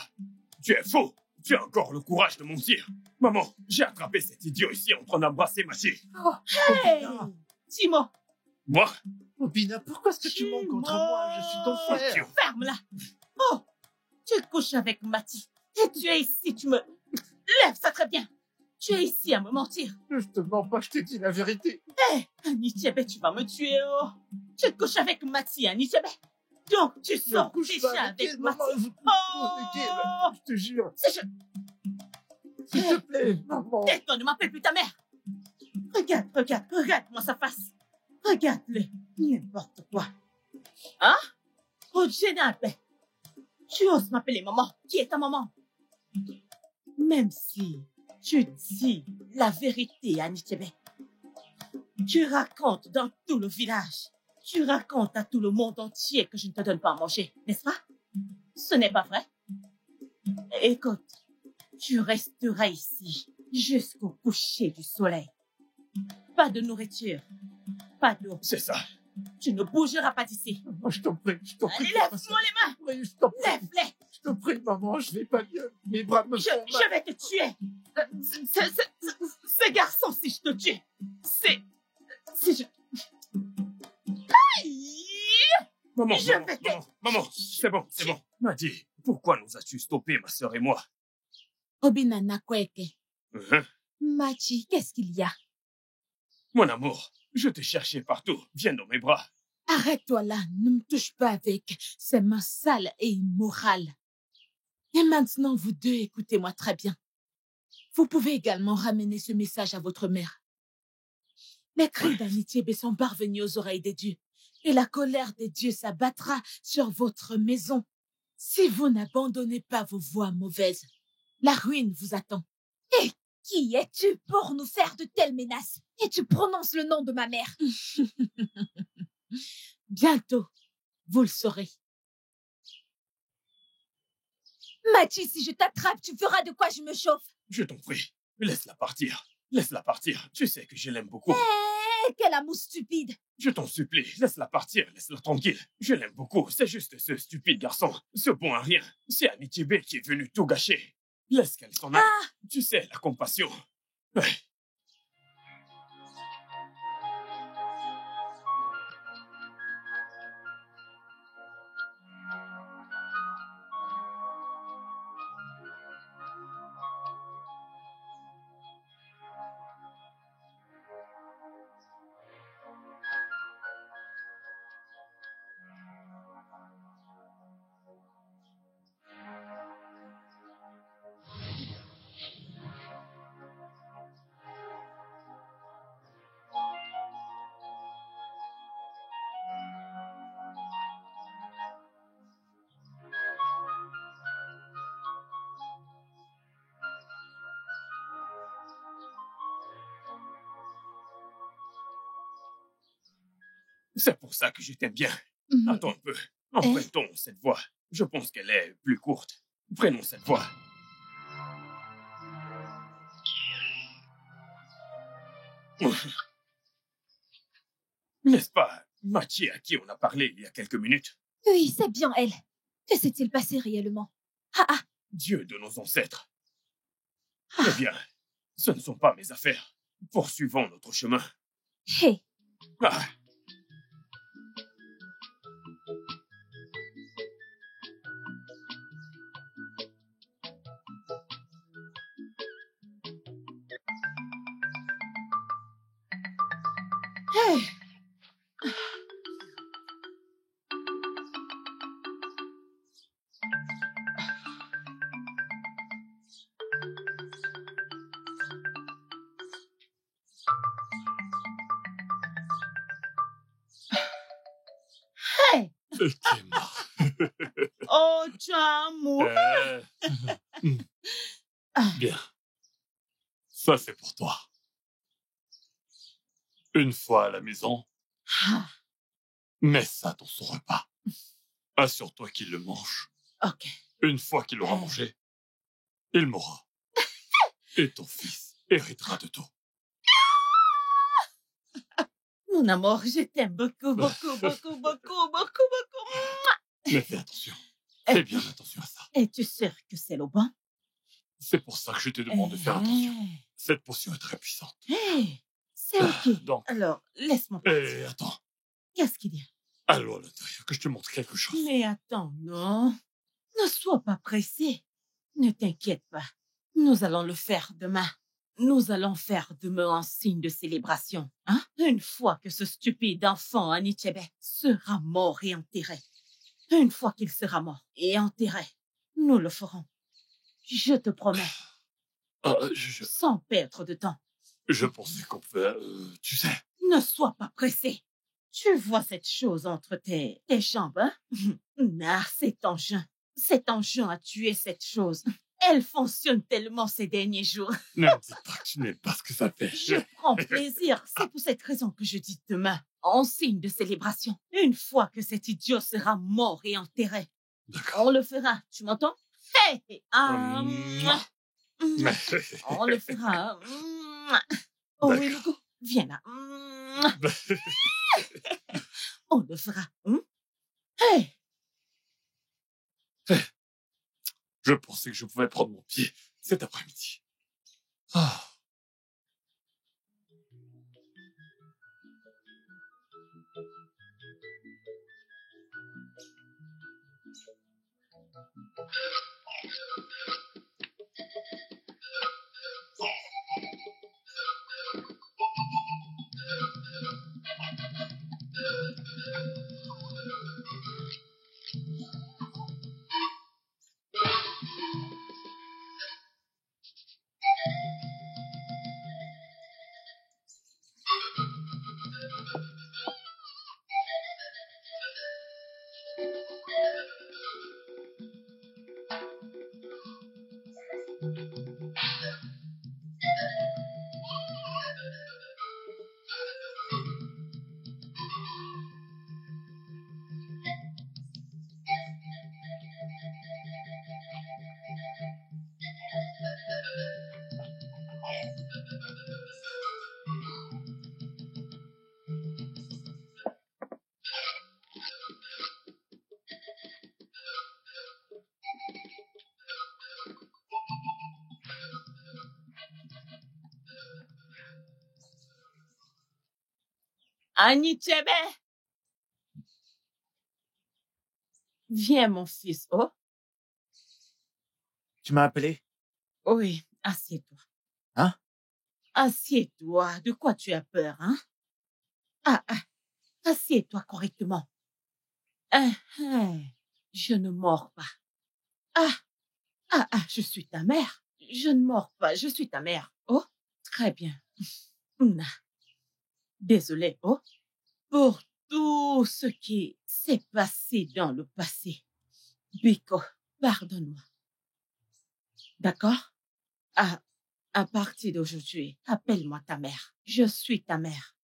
Tu es faux. Tu as encore le courage de mentir. Maman, j'ai attrapé cet idiot ici en train d'embrasser Mati. Hey! Obina, Dis-moi, Moi, Obina, pourquoi est-ce que tu mens contre moi? Je suis ton frère. ferme-la. Oh, tu couches avec Mati. Et tu es ici, tu me... Lève ça très bien. Tu es ici à me mentir. Je te mens pas, je t'ai dit la vérité. Hé, Anichebe, tu vas me tuer, oh. Tu couches avec Mati, Anichebe. Donc, tu Je sors couche déjà pas avec elle, Mati. maman. Je couche pas avec elle. Je te jure. Si je... S'il te plaît, maman. Tais-toi, ne m'appelle plus ta mère. Regarde-moi sa face. Regarde-le. N'importe quoi. Hein? Oh, Genabe. Tu oses m'appeler maman. Qui est ta maman? Même si tu dis la vérité, Anichebe, tu racontes dans tout le village, tu racontes à tout le monde entier que je ne te donne pas à manger, n'est-ce pas? Ce n'est pas vrai? Écoute, tu resteras ici jusqu'au coucher du soleil. Pas de nourriture, pas d'eau. c'est ça. Tu ne bougeras pas d'ici. Maman, je t'en prie, je t'en prie. Allez, lève-moi les mains. Oui, je t'en prie. Lève-les. Je t'en prie, maman, je vais pas bien. Mes bras me font mal. Je vais te tuer. Ce garçon, si je te tue, si je... Aïe! Maman, Je maman, vais te- maman, c'est bon, c'est bon. Madi, pourquoi nous as-tu stoppé, ma sœur et moi? Obina Nakweke. Hein? Machi, qu'est-ce qu'il y a? Mon amour, je te cherchais partout. Viens dans mes bras. Arrête-toi là, ne me touche pas avec ces mains sales et immorales. Et maintenant, vous deux, écoutez-moi très bien. Vous pouvez également ramener ce message à votre mère. Les cris d'Anichebe sont parvenus aux oreilles des dieux, et la colère des dieux s'abattra sur votre maison. Si vous n'abandonnez pas vos voies mauvaises, la ruine vous attend. Et qui es-tu pour nous faire de telles menaces? Et tu prononces le nom de ma mère. Bientôt, vous le saurez. Machi, si je t'attrape, tu feras de quoi je me chauffe. Je t'en prie, laisse-la partir. Laisse-la partir. Tu sais que je l'aime beaucoup. Eh, quel amour stupide. Je t'en supplie, laisse-la partir, laisse-la tranquille. Je l'aime beaucoup, c'est juste ce stupide garçon, ce bon à rien. C'est Anichebe qui est venu tout gâcher. Laisse qu'elle s'en aille. Tu sais, la compassion. Ouais. C'est pour ça que je t'aime bien. Attends un peu. Empruntons cette voix. Je pense qu'elle est plus courte. Prenons cette voix. N'est-ce pas Machi à qui on a parlé il y a quelques minutes? Oui, c'est bien elle. Que s'est-il passé réellement? Dieu de nos ancêtres. Eh bien, ce ne sont pas mes affaires. Poursuivons notre chemin. Hé, Ah, Hey! Ekema. Oh, tu as amour. Bien. Ça, c'est pour toi. Une fois à la maison, mets ça dans son repas. Assure-toi qu'il le mange. Ok. Une fois qu'il aura mangé, il mourra. Et ton fils héritera de tout. Mon amour, je t'aime beaucoup, beaucoup, beaucoup, beaucoup, beaucoup, beaucoup. Mais fais attention. Fais bien attention à ça. Es-tu sûr que c'est le bon? C'est pour ça que je te demande de faire attention. Cette potion est très puissante. C'est ok. Donc, alors, laisse-moi partir. attends. Qu'est-ce qu'il y a? Allons à l'intérieur, que je te montre quelque chose. Mais attends, non. Ne sois pas pressé. Ne t'inquiète pas. Nous allons le faire demain. Nous allons faire demain un signe de célébration. Hein? Une fois que ce stupide enfant Anichebe sera mort et enterré. Une fois qu'il sera mort et enterré, nous le ferons. Je te promets. Sans perdre de temps. Je pensais qu'on pouvait... tu sais... Ne sois pas pressé. Tu vois cette chose entre tes jambes, hein? Ah, cet engin a tué cette chose. Elle fonctionne tellement ces derniers jours. Ne me dis pas que tu n'aimes pas ce que ça fait. Je prends plaisir. C'est pour cette raison que je dis demain, en signe de célébration. Une fois que cet idiot sera mort et enterré. D'accord. On le fera. Tu m'entends? Hey! On le fera. Oh oui, Logo, viens là. On le fera. Hey! Je pensais que je pouvais prendre mon pied cet après-midi. Anichebe! Viens, mon fils. Oh? Tu m'as appelé? Oui, assieds-toi. Hein? Assieds-toi. De quoi tu as peur, hein? Assieds-toi correctement. Je ne mords pas. Je suis ta mère. Je ne mords pas, je suis ta mère. Oh, très bien. Désolée, oh, pour tout ce qui s'est passé dans le passé. Biko, pardonne-moi. D'accord? À partir d'aujourd'hui, appelle-moi ta mère. Je suis ta mère.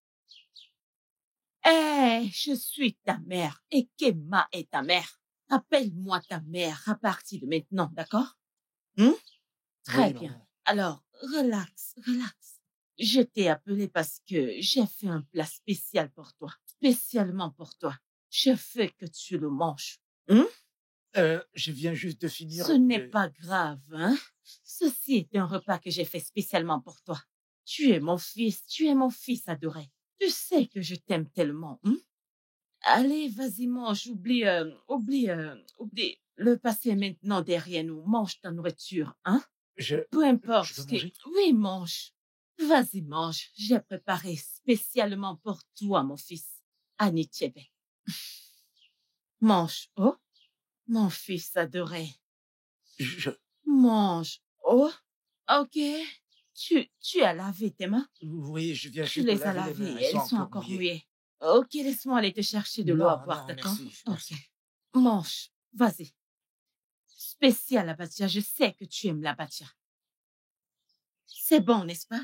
Je suis ta mère. Et Kema est ta mère. Appelle-moi ta mère à partir de maintenant, d'accord? Très Oui, bien. maman. Alors, relax. Je t'ai appelé parce que j'ai fait un plat spécial pour toi. Spécialement pour toi. Je veux que tu le manges. Je viens juste de finir. Ce n'est pas grave, hein? Ceci est un repas que j'ai fait spécialement pour toi. Tu es mon fils adoré. Tu sais que je t'aime tellement, Allez, vas-y, mange, oublie le passé est maintenant derrière nous. Mange ta nourriture, hein? Peu importe je peux ce qui... manger? Oui, mange. Vas-y, mange. J'ai préparé spécialement pour toi, mon fils. Anichebe. Mange, oh? Mon fils adoré. Mange. Oh, ok. Tu as lavé tes mains? Oui, je viens Tu juste de les as laver les lavées. mains. Elles sont encore mouillées. Ok, laisse-moi aller te chercher de l'eau à boire, d'accord? Ok. Mange, vas-y. Spécial Abatia, je sais que tu aimes l'Abatia. C'est bon, n'est-ce pas?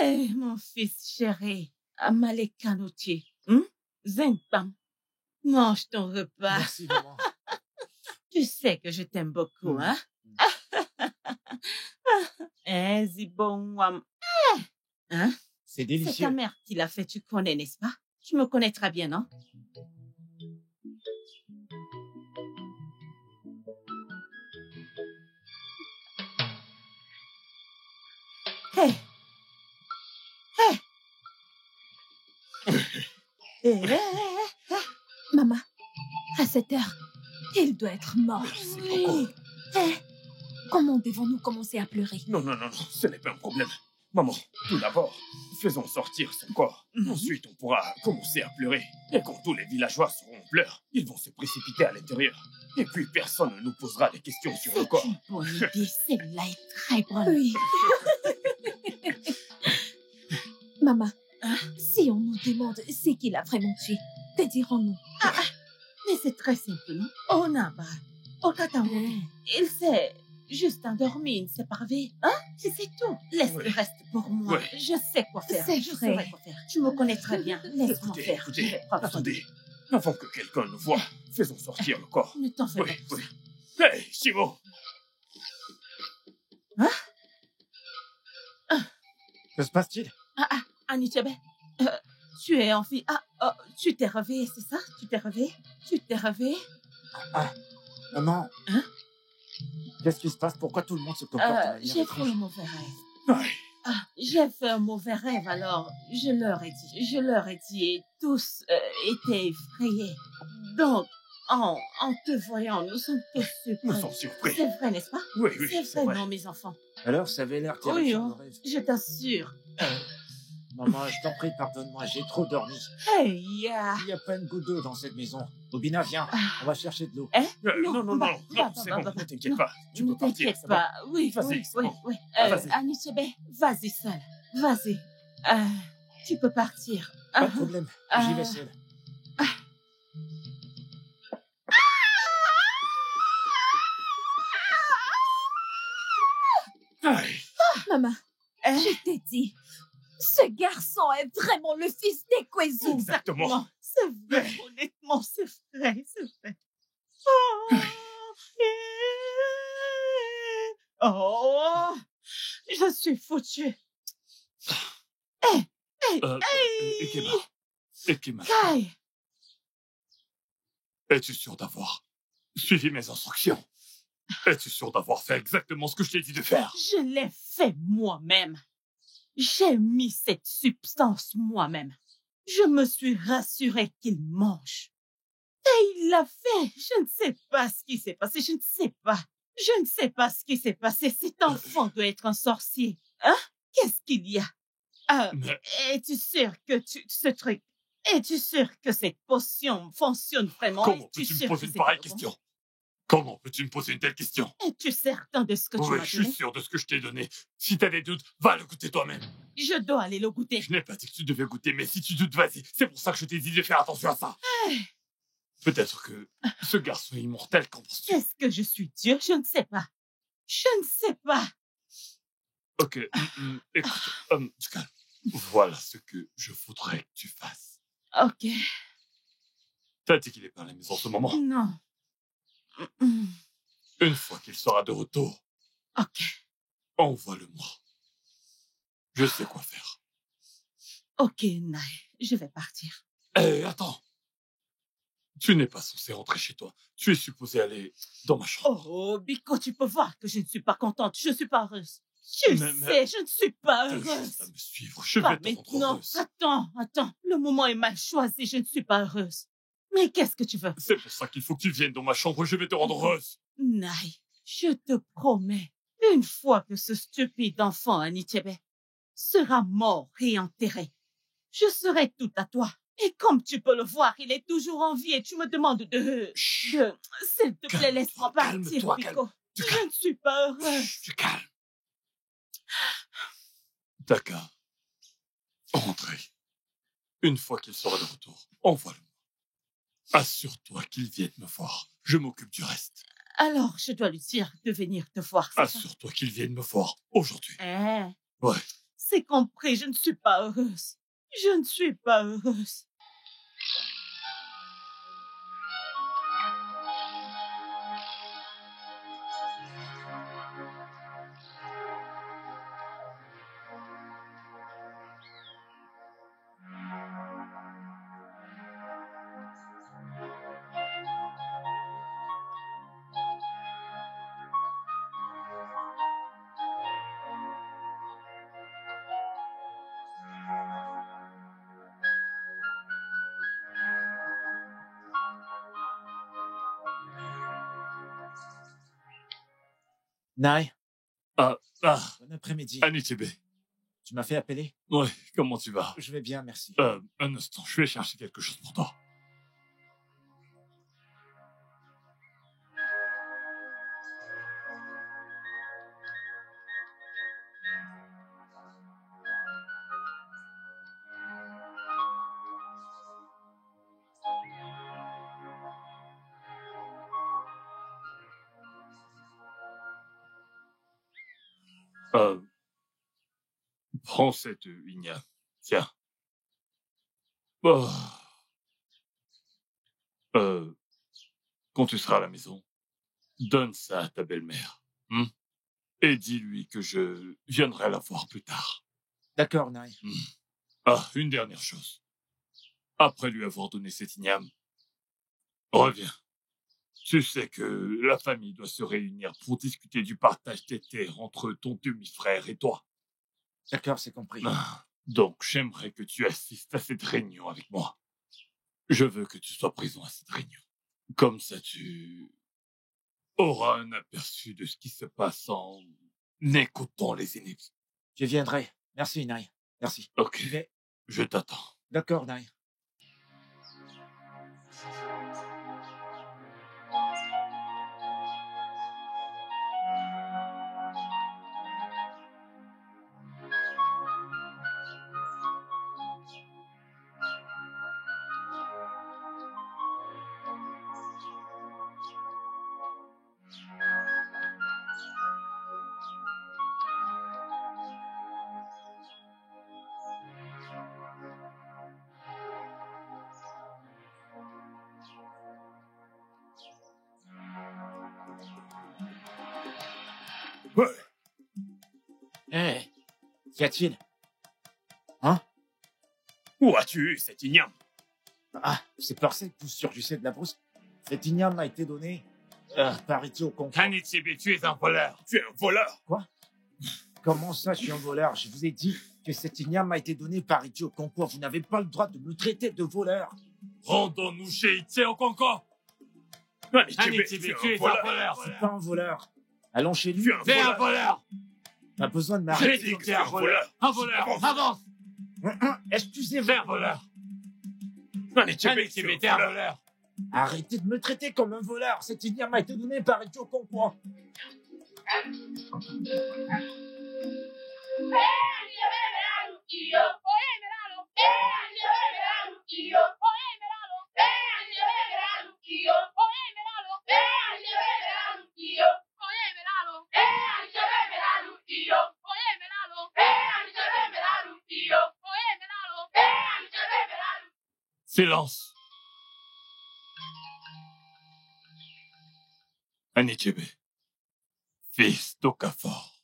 Hey, mon fils chéri, Amalekanoutier. Zengpam, mange ton repas. Merci, maman. Tu sais que je t'aime beaucoup, hein? Zibon, hein? C'est C'est délicieux. ta mère qui l'a fait, tu connais, n'est-ce pas? Tu me connais très bien, non? Hey! Maman, à cette heure, il doit être mort. Merci Oui. beaucoup. Comment devons-nous commencer à pleurer? Non, ce n'est pas un problème. Maman, tout d'abord, faisons sortir son corps. Ensuite, on pourra commencer à pleurer. Et quand tous les villageois seront en pleurs, ils vont se précipiter à l'intérieur. Et puis personne ne nous posera des questions sur le corps. C'est une bonne idée, celle-là est très bonne. Oui. Maman, si on nous demande ce qu'il a vraiment tué, que dirons-nous? Mais c'est très simple, non? On a pas. Au Katamori, il s'est juste endormi, il ne s'est pas réveillé. Hein? C'est tout. Laisse Oui. le reste pour moi. Oui. Je sais quoi faire. C'est Je vrai. saurai quoi faire. Tu me connais très bien. Laisse-moi Écoutez, faire. Je vais prendre soin de attendez. Avant que quelqu'un nous voie, faisons sortir le corps. toi. Ne t'en fais Oui, pas. oui. Hey, Shimo! Que se passe-t-il? Anichebe, tu es en fille. Tu t'es réveillé, c'est ça? Tu t'es réveillé? Maman. Hein? Qu'est-ce qui se passe? Pourquoi tout le monde se comporte de manière J'ai fait étrange? un mauvais rêve. Aïe. J'ai fait un mauvais rêve, alors je leur ai dit, et tous étaient effrayés. Donc, en te voyant, nous sommes tous Nous surpris. sommes surpris. C'est vrai, n'est-ce pas? Oui, C'est vrai, non, mes enfants. Alors, ça avait l'air Oui, terrifiant, hein. le rêve. Je t'assure. Maman, je t'en prie, pardonne-moi, j'ai trop dormi. Hey, ya. Il n'y a pas une goutte d'eau dans cette maison. Obina, viens, on va chercher de l'eau. Non, va, c'est va, bon, va, ne t'inquiète non. pas. Tu Ne peux partir, t'inquiète c'est bon. pas. Oui, Vas-y, oui, c'est oui, bon. oui. Vas-y. Anichebe, vas-y seul. Vas-y. Tu peux partir. Pas de problème, j'y vais seul. Aïe. Maman, je t'ai dit, ce garçon est vraiment le fils d'Ekwezu. Exactement. C'est vrai, honnêtement, c'est vrai. Oh, je suis foutue. Ekema, Kai, es-tu sûr d'avoir suivi mes instructions? Es-tu sûr d'avoir fait exactement ce que je t'ai dit de faire? je l'ai fait moi-même. J'ai mis cette substance moi-même. Je me suis rassurée qu'il mange. Et il l'a fait. Je ne sais pas ce qui s'est passé. Je ne sais pas ce qui s'est passé. Cet enfant doit être un sorcier. Hein? Qu'est-ce qu'il y a? Mais Es-tu sûr que es-tu sûr que cette potion fonctionne vraiment? comment Es-tu peux-tu me sûr poser que une c'est pareille bon? question? Comment peux-tu me poser une telle question? Es-tu certain de ce que tu Oui, m'as je donné? suis sûr de ce que je t'ai donné. Si t'as des doutes, va le goûter toi-même. Je dois aller le goûter. Je n'ai pas dit que tu devais goûter, mais si tu doutes, vas-y. C'est pour ça que je t'ai dit de faire attention à ça. Peut-être que ce garçon est immortel, qu'en penses-tu? Est-ce que je suis Dieu? Je ne sais pas. Je ne sais pas. Ok, écoute, tu calmes. Voilà ce que je voudrais que tu fasses. Ok. T'as dit qu'il est pas à la maison en ce moment. Non. Une fois qu'il sera de retour, Ok. envoie-le-moi. Je sais quoi faire. Ok, Nai. Je vais partir. Hé, attends. Tu n'es pas censé rentrer chez toi. Tu es supposé aller dans ma chambre. Oh, Biko, tu peux voir que je ne suis pas contente. Je ne suis pas heureuse. Tu Mais- sais, je ne suis pas T'as heureuse. juste à me suivre. Je Pas vais te rendre maintenant. heureuse. Attends. Le moment est mal choisi. Je ne suis pas heureuse. Mais qu'est-ce que tu veux? C'est pour ça qu'il faut que tu viennes dans ma chambre. Je vais te rendre heureuse. Nai, je te promets, une fois que ce stupide enfant Anichebe sera mort et enterré, je serai tout à toi. Et comme tu peux le voir, il est toujours en vie et tu me demandes s'il te plaît, laisse-moi partir, calme-toi, Biko. Tu Je ne suis pas heureuse. Chut, tu calmes. T'as qu'à rentrer. Une fois qu'il sera de retour, envoie-le. Assure-toi qu'il vienne me voir. Je m'occupe du reste. Alors, je dois lui dire de venir te voir, c'est ça? Assure-toi qu'il vienne me voir aujourd'hui. Ouais. C'est compris, je ne suis pas heureuse. Je ne suis pas heureuse. Nai, Bon après-midi. Anichebe. Tu m'as fait appeler? Ouais, comment tu vas? Je vais bien, merci. Un instant, je vais chercher quelque chose pour toi. Prends cette igname. Tiens. Quand tu seras à la maison, donne ça à ta belle-mère. Et dis-lui que je viendrai la voir plus tard. D'accord, Nai. Une dernière chose. Après lui avoir donné cette igname, reviens. Tu sais que la famille doit se réunir pour discuter du partage des terres entre ton demi-frère et toi. D'accord, c'est compris. Donc, j'aimerais que tu assistes à cette réunion avec moi. Je veux que tu sois présent à cette réunion. Comme ça, tu auras un aperçu de ce qui se passe en écoutant les énigmes. Je viendrai. Merci, Nai. Merci. Ok, je t'attends. D'accord, Nai. Ouais. Qu'y a-t-il? Où as-tu eu cette igname? C'est parce que vous surgissez de la brousse. Cette igname m'a été donnée par Itio Konko. Anichebe, tu es un voleur. Tu es un voleur? Quoi? Comment ça, je suis un voleur? Je vous ai dit que cette igname m'a été donnée par Itio Konko. Vous n'avez pas le droit de me traiter de voleur. Rendons-nous chez Itio Konko. Anichebe, tu es un voleur. Je suis pas un voleur. Allons chez lui. Tu es un voleur. Pas besoin de J'ai m'arrêter. dit que tu es un voleur. Un voleur, avance. Excusez-moi. T'es un voleur. Anichebe, tu es un voleur. Arrêtez de me traiter comme un voleur. Cette igname m'a été donnée par Itio Konko. Silence. Anichebe, fils d'Okafor.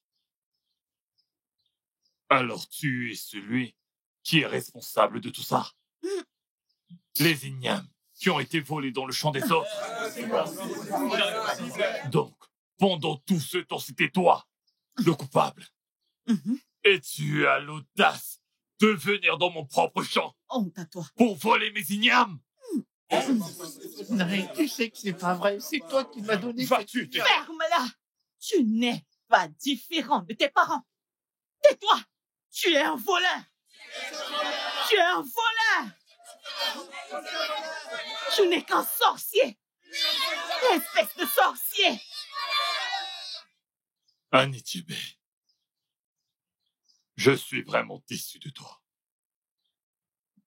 Alors tu es celui qui est responsable de tout ça. Les ignames qui ont été volés dans le champ des autres. Donc, pendant tout ce temps, c'était toi, le coupable. Et tu as l'audace de venir dans mon propre champ. Honte à toi. Pour voler mes ignames. Nai, tu sais que c'est pas vrai. C'est toi qui m'as donné. Vas-tu te... Ferme-la! Tu n'es pas différent de tes parents. Tais-toi! Tu es un voleur! Tu es un voleur! Tu n'es qu'un sorcier! Espèce de sorcier! Anichebe, je suis vraiment déçu de toi.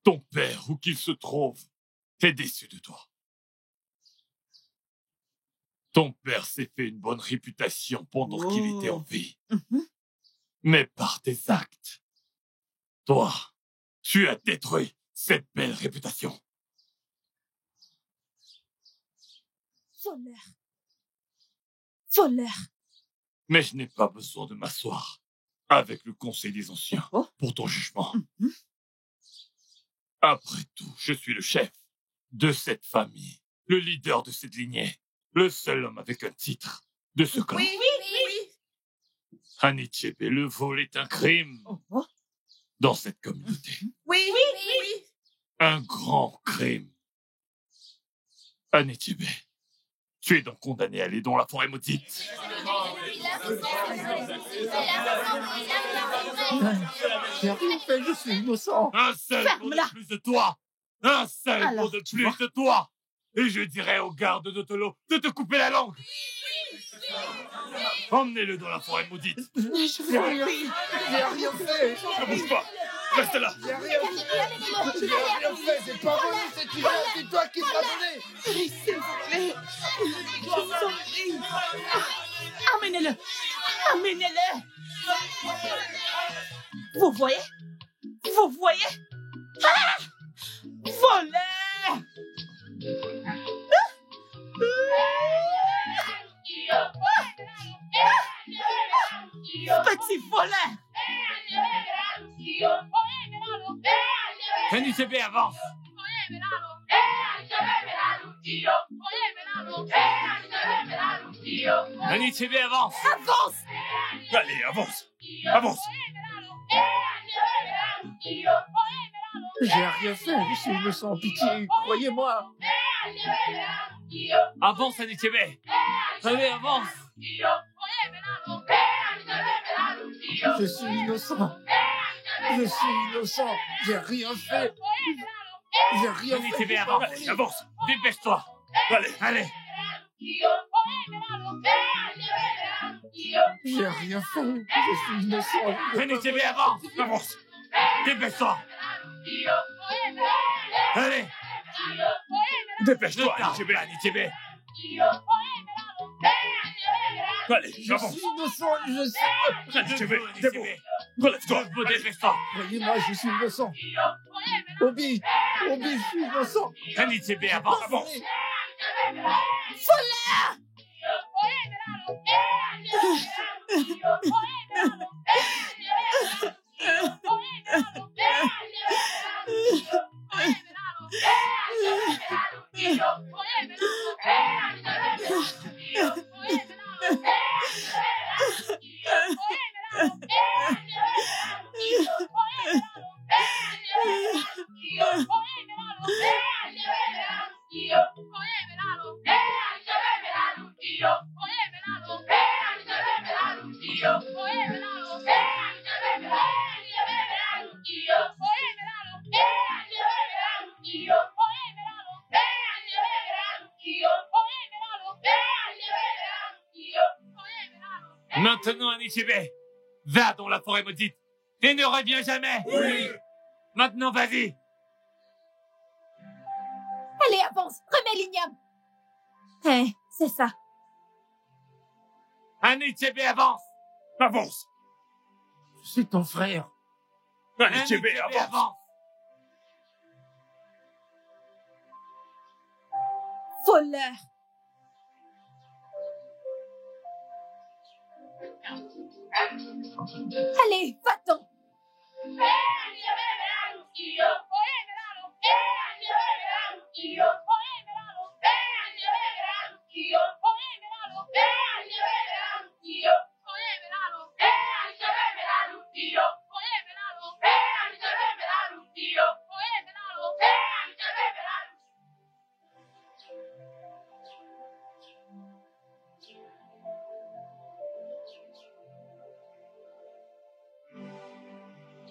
Ton père, où qu'il se trouve, est déçu de toi. Ton père s'est fait une bonne réputation pendant qu'il était en vie. Mais par tes actes, toi, tu as détruit cette belle réputation. Voleur. Voleur. Mais je n'ai pas besoin de m'asseoir avec le Conseil des Anciens pour ton jugement. Après tout, je suis le chef de cette famille, le leader de cette lignée, le seul homme avec un titre de ce clan. Oui. Anichebe, le vol est un crime dans cette communauté. Oui. Un grand crime. Anichebe, tu es donc condamné à aller dans la forêt maudite. J'ai rien fait, je suis innocent. Un seul mot de plus de toi. Un seul mot de plus de toi. Et je dirais aux gardes d'Otolo de te couper la langue. Emmenez-le dans la forêt maudite. J'ai rien fait. Ne bouge pas. Reste là. J'ai rien fait, c'est pas moi, c'est toi qui me l'as donné. S'il vous plaît. Je vous en prie. Amenez-le. Amenez-le. Vous voyez? Vous voyez? Ah! Voleur! Petit voleur! Anichebe, avance. Anichebe, avance. Avance! Allez, avance. Avance. J'ai rien fait, je suis innocent, pitié, croyez-moi. Avance, Anichebe. Allez, avance. Je suis innocent. Je suis innocent. J'ai rien fait. J'ai rien Anichebe, fait. avance. Allez, avance. Dépêche-toi. Allez. Allez. J'ai rien fait. Je suis innocent. Anichebe, avance. Avance. Dépêche-toi. Allez. Dépêche-toi, Ne tarde Anichebe. pas, Anichebe. Allez, Je avance. suis innocent, je sais. Anichebe, Anichebe. debout. Relève-toi. Debout, dépêche-toi. Croyez-moi, je suis innocent. Obi, je suis innocent. Anichebe, avance. Avance. Maintenant, Anichebe, va dans la forêt maudite et ne reviens jamais. Oui. Maintenant, vas-y. Allez, avance, remets l'igname. Hein, c'est ça. Anichebe, avance. Avance. Je suis ton frère. Anichebe, avance. Voleur. Allez, va-t'en.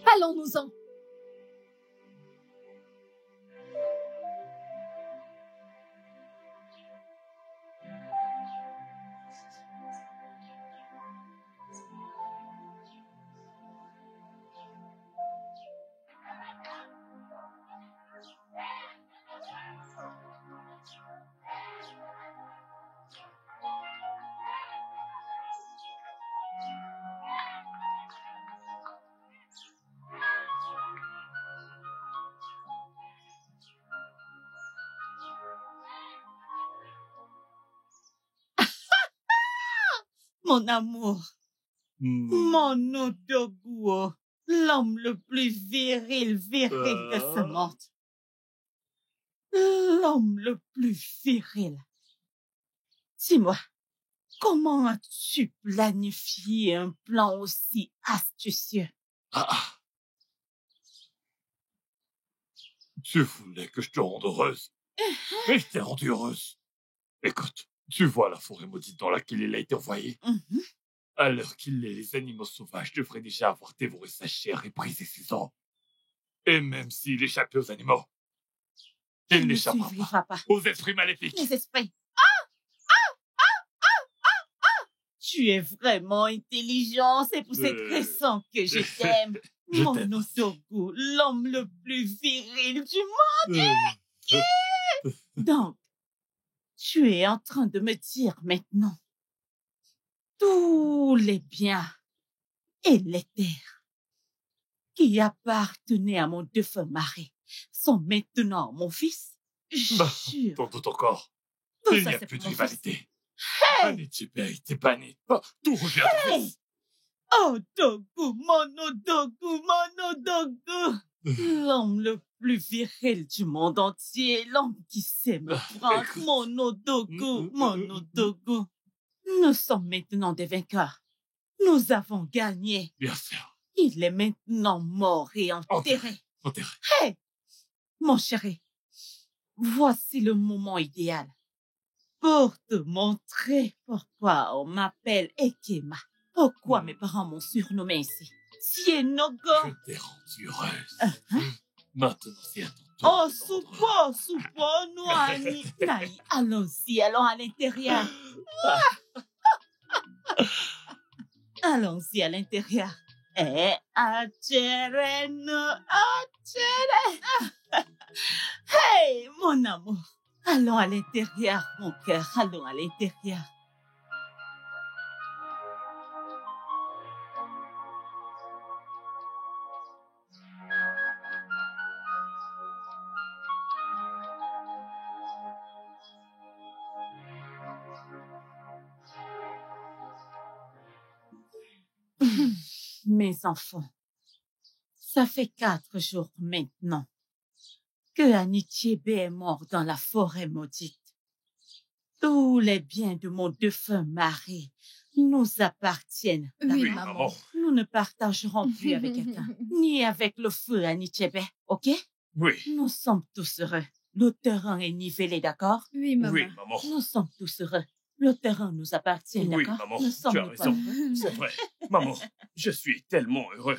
Allons-nous-en. mon amour, mon Odogu, l'homme le plus viril de ce monde. L'homme le plus viril. Dis-moi, comment as-tu planifié un plan aussi astucieux? Tu voulais que je te rende heureuse. Et je t'ai rendue heureuse. Écoute, tu vois la forêt maudite dans laquelle il a été envoyé? À l'heure qu'il est, les animaux sauvages devraient déjà avoir dévoré sa chair et brisé ses os. Et même s'il échappait aux animaux, il n'échappera pas aux esprits maléfiques. Les esprits. Tu es vraiment intelligent, c'est pour cette raison que je t'aime. Mon Odogu, l'homme le plus viril du monde. Donc, tu es en train de me dire maintenant, tous les biens et les terres qui appartenaient à mon défunt mari sont maintenant mon fils. Jure. T'en doutes encore. Tout Il ça, n'y a c'est plus de pour mon rivalité. Hey! Anichebe a été banni. Tout revient à ton fils. Odogu, mon Odogu. L'homme le plus viril du monde entier, l'homme qui sait me prendre, mon Odogu. Nous sommes maintenant des vainqueurs. Nous avons gagné. Bien sûr. Il est maintenant mort et enterré. Hey, mon chéri, voici le moment idéal pour te montrer pourquoi on m'appelle Ekema. Pourquoi mes parents m'ont surnommé ainsi. Tienogo. Je t'ai rendue heureuse. Maintenant, c'est à ton tour. Soupo, Noani. Naï, allons-y, allons à l'intérieur. Allons-y à l'intérieur. Hey, mon amour. Allons à l'intérieur, mon cœur. Allons à l'intérieur. Mes enfants, ça fait 4 jours maintenant que Anichebe est mort dans la forêt maudite. Tous les biens de mon défunt mari nous appartiennent. Oui, maman. Nous ne partagerons plus avec quelqu'un, ni avec le feu Anichebe, ok? Oui. Nous sommes tous heureux. Le terrain est nivelé, d'accord? Oui, maman. Oui, maman. Nous sommes tous heureux. Le terrain nous appartient, Oui, d'accord? maman, Nous sommes tu as pas raison. heureux. C'est vrai. Maman, je suis tellement heureux.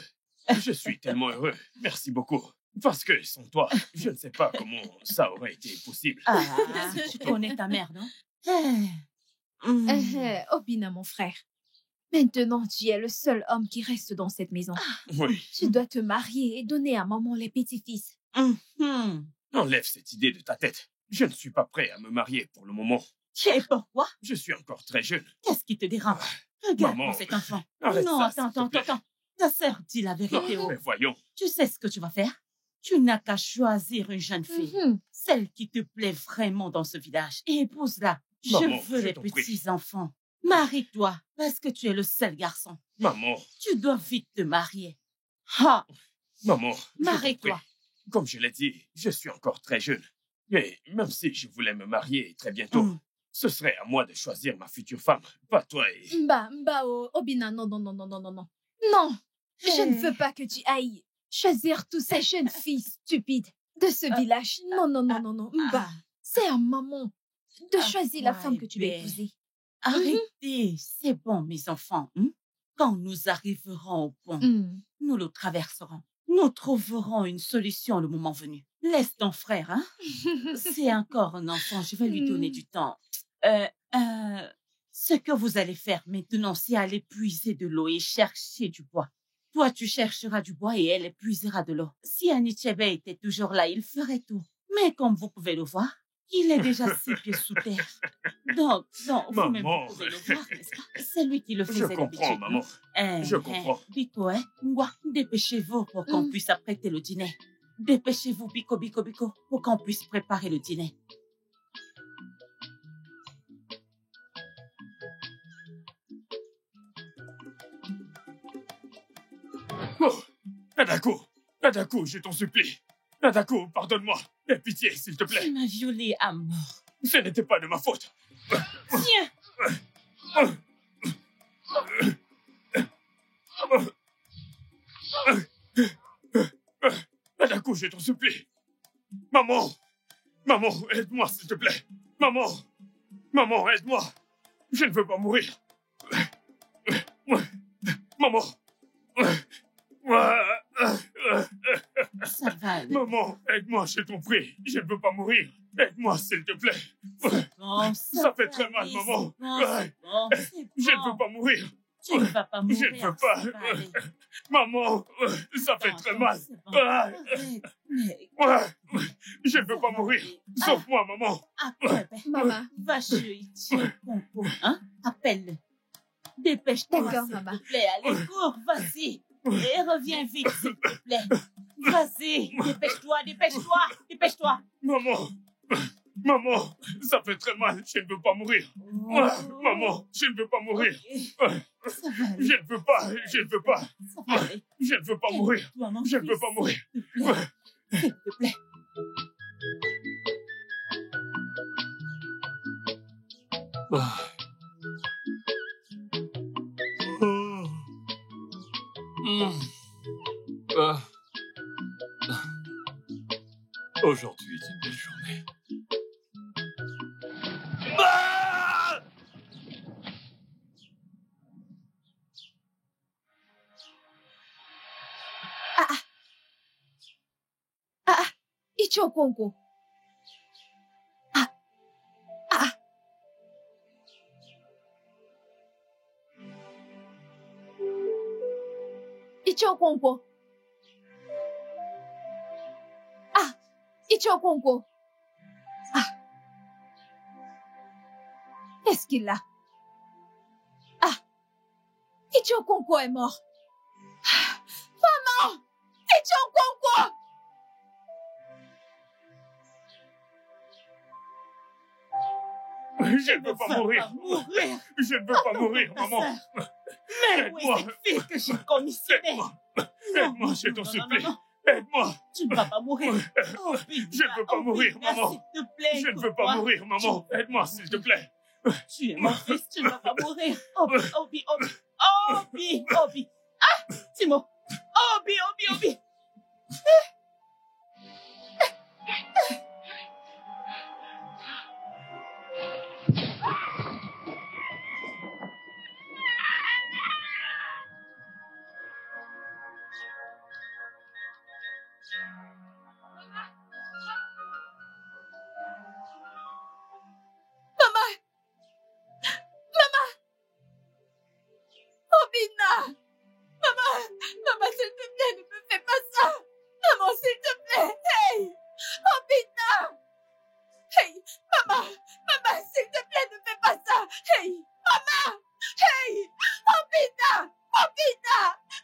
Je suis tellement heureux. Merci beaucoup. Parce que sans toi, je ne sais pas comment ça aurait été possible. Ah, tu connais ta mère, non? Obina, mon frère. Maintenant, tu es le seul homme qui reste dans cette maison. Oui. Tu dois te marier et donner à maman les petits-fils. Enlève cette idée de ta tête. Je ne suis pas prêt à me marier pour le moment. Et pourquoi? Je suis encore très jeune. Qu'est-ce qui te dérange? Regarde-moi Maman, cet enfant. arrête Non, ça, s'il te plaît. attends. Ta sœur dit la vérité. Mais voyons. Tu sais ce que tu vas faire? Tu n'as qu'à choisir une jeune fille. Celle qui te plaît vraiment dans ce village. Et épouse-la. Maman, Je veux je les t'en prie. petits-enfants. Marie-toi, parce que tu es le seul garçon. Maman, Tu dois vite te marier. Ah, maman, je t'en marie-toi. prie. Comme je l'ai dit, je suis encore très jeune. Et même si je voulais me marier très bientôt, ce serait à moi de choisir ma future femme, pas toi et... Obina, non. Non, je ne veux pas que tu ailles choisir tous ces jeunes filles stupides de ce village. Non. C'est à maman de choisir la femme que tu vas épouser. Arrêtez, c'est bon, mes enfants. Quand nous arriverons au pont, nous le traverserons. Nous trouverons une solution le moment venu. Laisse ton frère, hein? C'est encore un enfant, je vais lui donner du temps. Ce que vous allez faire maintenant, c'est aller puiser de l'eau et chercher du bois. Toi, tu chercheras du bois et elle épuisera de l'eau. Si Anichebe était toujours là, il ferait tout. Mais comme vous pouvez le voir, il est déjà 6 pieds sous terre. Donc, vous-même, vous pouvez le voir, n'est-ce pas? C'est lui qui le faisait Je d'habitude. comprends, maman. Je comprends. Biko, Ngwa, dépêchez-vous pour qu'on puisse apprêter le dîner. Dépêchez-vous, Biko, pour qu'on puisse préparer le dîner. Nadako, je t'en supplie. Nadako, pardonne-moi. Aie pitié, s'il te plaît. Tu m'as violée à mort. Ce n'était pas de ma faute. Tiens. Nadako, je t'en supplie. Maman, aide-moi, s'il te plaît. Maman, aide-moi. Je ne veux pas mourir. Maman. Ça va aller. Maman, aide-moi, je t'en prie. Je ne veux pas mourir. Aide-moi, s'il te plaît. Bon, Ça fait très mal, maman. Je ne veux pas mourir. Tu ne vas pas mourir. Je ne veux pas. Ça va aller. Maman, ça fait très mal. C'est bon. Arrête, mais Je ne veux pas mourir. Sauve-moi, maman. après, Maman. va chez Pompo, hein? Appelle-le. Dépêche-toi, D'accord, s'il maman. te plaît. Allez, cours, vas-y. Et reviens vite, s'il te plaît. Vas-y, dépêche-toi. Maman, ça fait très mal. Je ne veux pas mourir. Maman, je ne veux pas mourir. Ça va aller. Je ne veux pas. Ça va aller. Je ne veux pas mourir. Calme-toi, mon Je ne veux fils, pas mourir. S'il te plaît. Aujourd'hui est une belle journée. Icho Kongo. Icho Kongo. Icho Kongo. Est-ce qu'il l'a? Icho Kongo est mort. Maman! Icho Kongo! Je ne veux pas mourir. Je ne veux pas mourir, maman. Mais où est cette fille que j'ai commissionnée? Aide-moi, je t'en supplie. Aide-moi. Tu ne vas pas mourir. Oh, Je ne veux pas mourir, maman. S'il te plaît, Je ne veux pas mourir, maman. Aide-moi, s'il te plaît. Tu es mon fils, tu ne vas pas mourir. Obi. Timo. Obi. Obina! Maman, s'il te plaît, ne me fais pas ça! Maman, s'il te plaît! Hey! Obina! Hey! Maman, s'il te plaît, ne fais pas ça! Hey! Maman! Hey! Obina!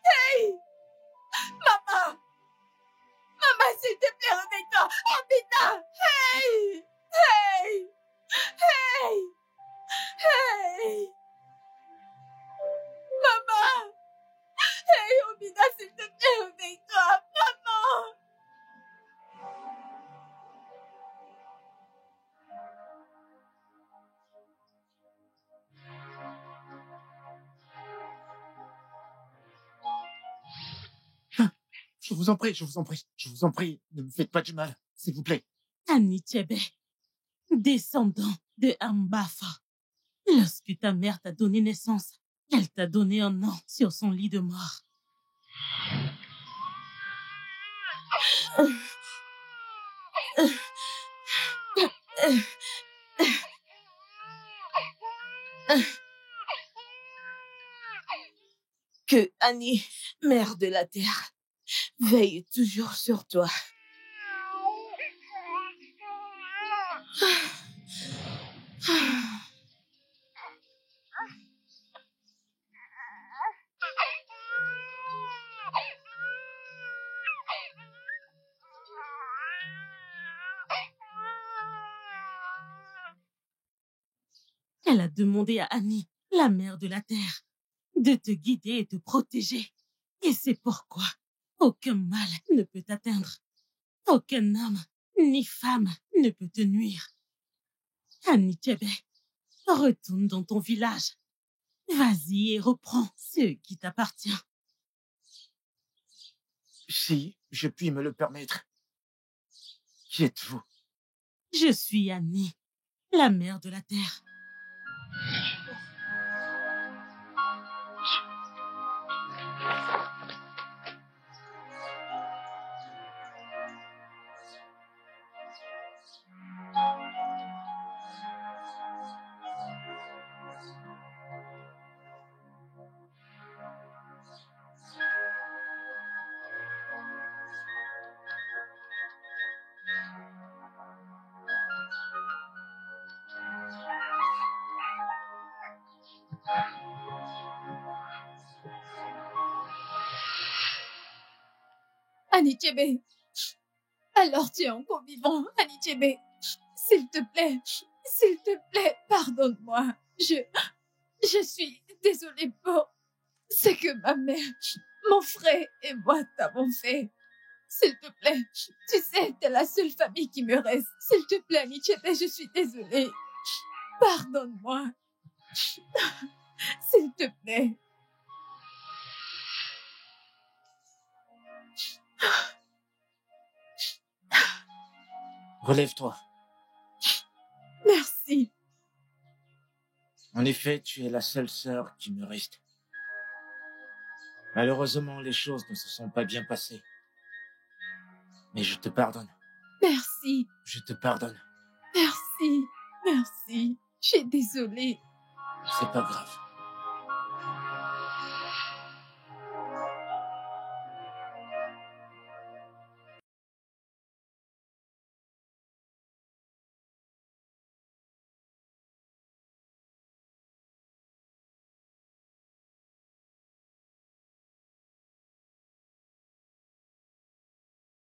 Hey! Maman, s'il te plaît, réveille-toi! Obina! Hey! Maman! Hey, Obina, s'il te plaît, réveille-toi! Maman! Je vous en prie, ne me faites pas du mal, s'il vous plaît. Anichebe, descendant de Ambafa. Lorsque ta mère t'a donné naissance, elle t'a donné un nom sur son lit de mort. Que Annie, mère de la terre, veille toujours sur toi. Elle a demandé à Annie, la mère de la terre, de te guider et te protéger. Et c'est pourquoi Aucun mal ne peut t'atteindre. Aucun homme ni femme ne peut te nuire. Anichebe, retourne dans ton village. Vas-y et reprends ce qui t'appartient. Si je puis me le permettre. Qui êtes-vous? Je suis Annie, la mère de la terre. Anichebe. Alors tu es encore vivant, Anichebe. S'il te plaît, pardonne-moi. Je suis désolée pour ce que ma mère, mon frère et moi t'avons fait. S'il te plaît, tu sais, t'es la seule famille qui me reste. S'il te plaît, Anichebe, je suis désolée. Pardonne-moi. S'il te plaît. Relève-toi. Merci. En effet, tu es la seule sœur qui me reste. Malheureusement, les choses ne se sont pas bien passées. Mais je te pardonne. Merci. Je te pardonne. Merci. Je suis désolée. C'est pas grave.